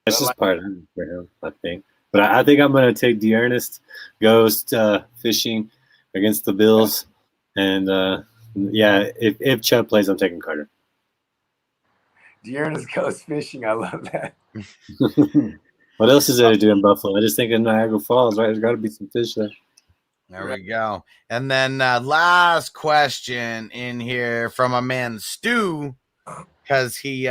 It's just part of it for him, I think. But I think I'm going to take Dearness Ghost fishing against the Bills. And, if Chubb plays, I'm taking Carter. Dearness Ghost fishing. I love that. What else is there to do in Buffalo? I just think in Niagara Falls, right? There's got to be some fish there. There we go. And then last question in here from a man Stu, because he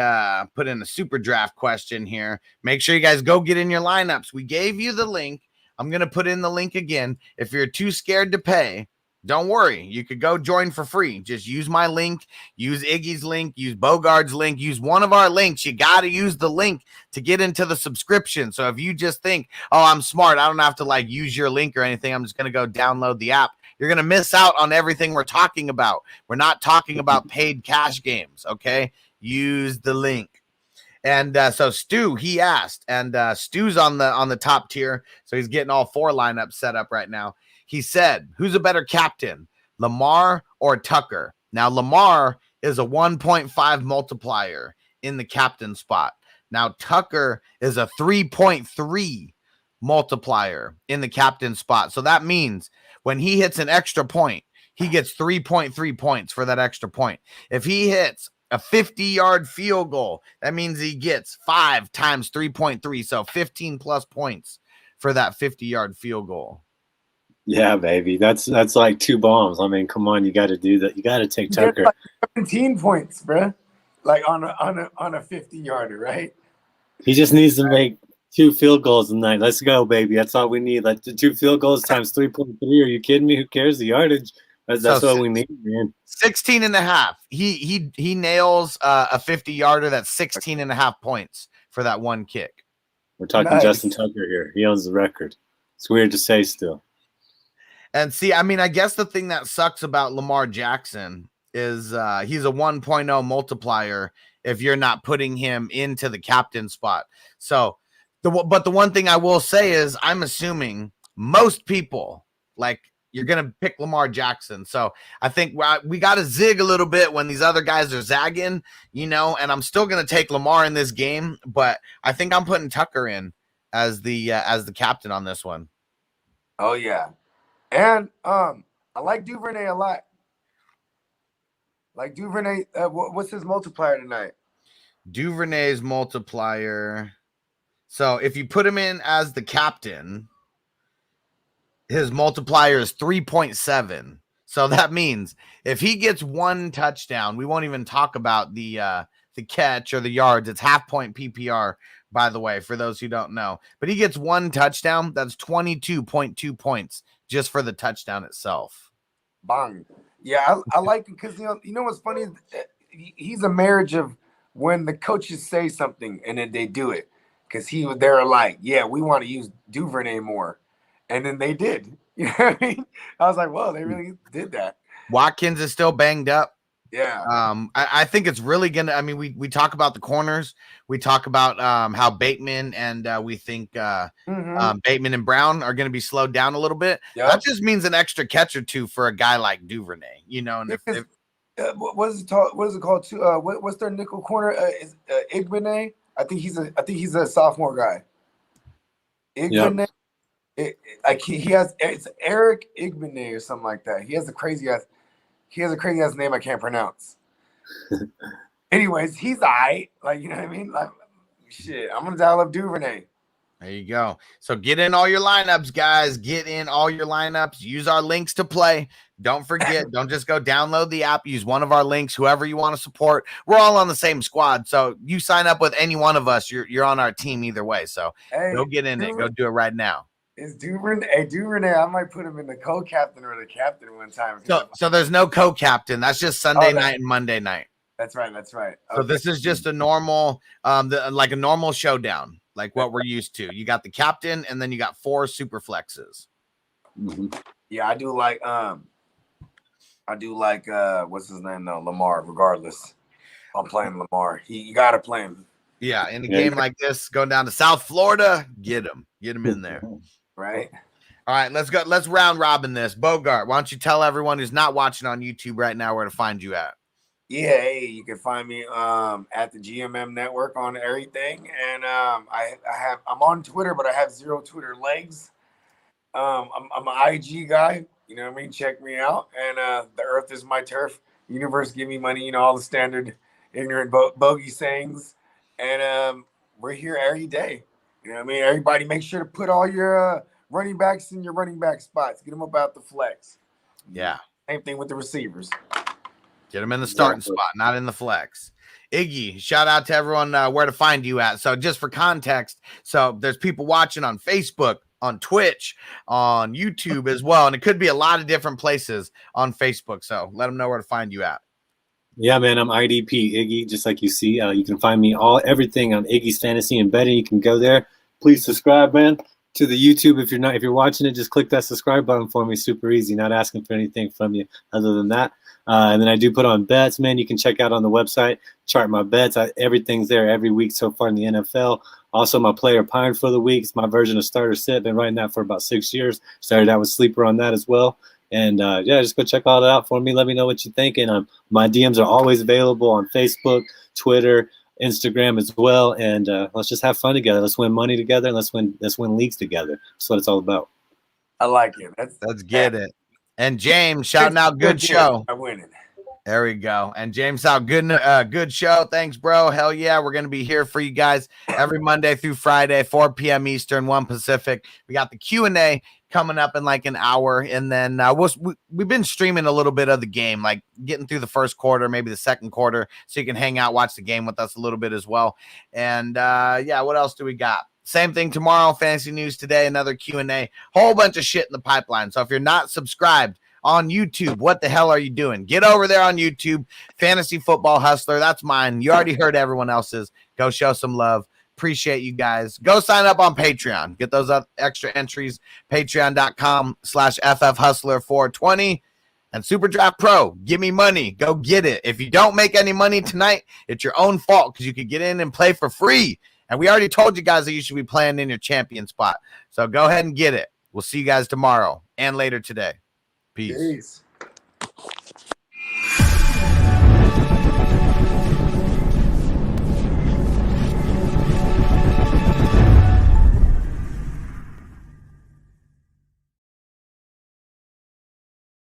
put in a super draft question here. Make sure you guys go get in your lineups. We gave you the link. I'm going to put in the link again. If you're too scared to pay, don't worry. You could go join for free. Just use my link, use Iggy's link, use Bogard's link, use one of our links. You got to use the link to get into the subscription. So if you just think, oh, I'm smart, I don't have to use your link or anything, I'm just going to go download the app, you're going to miss out on everything we're talking about. We're not talking about paid cash games, okay? Use the link. And so Stu, he asked, and Stu's on the top tier, so he's getting all 4 lineups set up right now. He said, who's a better captain, Lamar or Tucker? Now, Lamar is a 1.5 multiplier in the captain spot. Now, Tucker is a 3.3 multiplier in the captain spot. So that means when he hits an extra point, he gets 3.3 points for that extra point. If he hits a 50-yard field goal, that means he gets 5 times 3.3, so 15 plus points for that 50-yard field goal. Yeah, baby. That's like 2 bombs. I mean, come on, you got to do that. You got to take Tucker. Like 17 points, bro. Like on a 50-yarder, right? He just needs to make 2 field goals tonight. Let's go, baby. That's all we need. Like 2 field goals times 3.3. Are you kidding me? Who cares the yardage? That's what we need, man. 16 and a half. He nails a 50-yarder. That's 16 and a half points for that one kick. We're talking nice. Justin Tucker here. He owns the record. It's weird to say still. And see, I mean, I guess the thing that sucks about Lamar Jackson is he's a 1.0 multiplier if you're not putting him into the captain spot. So, but the one thing I will say is I'm assuming most people, like, you're going to pick Lamar Jackson. So I think we got to zig a little bit when these other guys are zagging, and I'm still going to take Lamar in this game, but I think I'm putting Tucker in as the captain on this one. Oh, yeah. And I like Duvernay a lot. Like Duvernay, what's his multiplier tonight? Duvernay's multiplier. So if you put him in as the captain, his multiplier is 3.7. So that means if he gets 1 touchdown, we won't even talk about the the catch or the yards. It's half point PPR, by the way, for those who don't know. But he gets 1 touchdown. That's 22.2 points just for the touchdown itself. Bang. Yeah, I like it because you know what's funny? He's a marriage of when the coaches say something and then they do it. Because they're like, yeah, we want to use Duvernay more. And then they did. You know what I mean? I was like, well, they really did that. Watkins is still banged up. Yeah. I think it's really gonna. I mean, we talk about the corners. We talk about how Bateman and we think Bateman and Brown are gonna be slowed down a little bit. Yep. That just means an extra catch or two for a guy like Duvernay. You know, and if what is it called? What's their nickel corner? Is IGGY? I think he's a sophomore guy. IGGY. Yep. It's Eric IGGY or something like that. He has a crazy ass name I can't pronounce. Anyways, he's alright. Like, you know what I mean? Like, shit, I'm gonna dial up Duvernay. There you go. So get in all your lineups, guys. Get in all your lineups. Use our links to play. Don't forget, don't just go download the app. Use one of our links, whoever you want to support. We're all on the same squad. So you sign up with any one of us, you're on our team either way. So go get in it. Go do it right now. Is Duvernay, I might put him in the co-captain or the captain one time. So there's no co-captain. That's just Sunday night and Monday night. That's right. Okay. So this is just a normal, like a normal showdown, like what we're used to. You got the captain, and then you got 4 super flexes. Mm-hmm. Yeah, I do like what's his name though, Lamar. Regardless, I'm playing Lamar. You gotta play him. Yeah, in a game like this, going down to South Florida, get him in there. Right. All right, let's go. Let's round robin this. Bogart, why don't you tell everyone who's not watching on YouTube right now where to find you at? Yeah, hey, you can find me at the GMM Network on everything, and I'm on Twitter, but I have 0 Twitter legs. I'm an IG guy, you know what I mean? Check me out, and the earth is my turf. Universe give me money, all the standard ignorant bogey sayings, and we're here every day. You know what I mean? Everybody, make sure to put all your running backs in your running back spots. Get them about the flex. Yeah. Same thing with the receivers. Get them in the starting spot, not in the flex. Iggy, shout out to everyone where to find you at. So just for context, so there's people watching on Facebook, on Twitch, on YouTube as well. And it could be a lot of different places on Facebook. So let them know where to find you at. Yeah, man, I'm IDP Iggy, just like you see. You can find me everything on Iggy's Fantasy and Betting. You can go there. Please subscribe, man, to the YouTube. If you're watching it, just click that subscribe button for me. Super easy. Not asking for anything from you other than that. And then I do put on bets, man. You can check out on the website, chart my bets. Everything's there every week so far in the NFL. Also, my player pine for the week. It's my version of starter sit. Been writing that for about 6 years. Started out with sleeper on that as well. And just go check all that out for me. Let me know what you're thinking. My DMs are always available on Facebook, Twitter, Instagram as well. And let's just have fun together. Let's win money together. And let's win leagues together. That's what it's all about. I like it. Let's get it. And James shouting out, good show. I'm winning. There we go. And James out, good show. Thanks, bro. Hell yeah. We're going to be here for you guys every Monday through Friday, 4 p.m. Eastern, 1 Pacific. We got the Q&A coming up in like an hour. And then we've been streaming a little bit of the game, like getting through the first quarter, maybe the second quarter, so you can hang out, watch the game with us a little bit as well. And what else do we got? Same thing tomorrow, Fantasy News Today, another Q&A, whole bunch of shit in the pipeline. So if you're not subscribed on YouTube, what the hell are you doing? Get over there on YouTube, Fantasy Football Hustler. That's mine. You already heard everyone else's. Go show some love. Appreciate you guys. Go sign up on Patreon. Get those extra entries, patreon.com/FFHustler420. And Super Draft Pro, give me money. Go get it. If you don't make any money tonight, it's your own fault because you could get in and play for free. And we already told you guys that you should be playing in your champion spot. So go ahead and get it. We'll see you guys tomorrow and later today. Peace.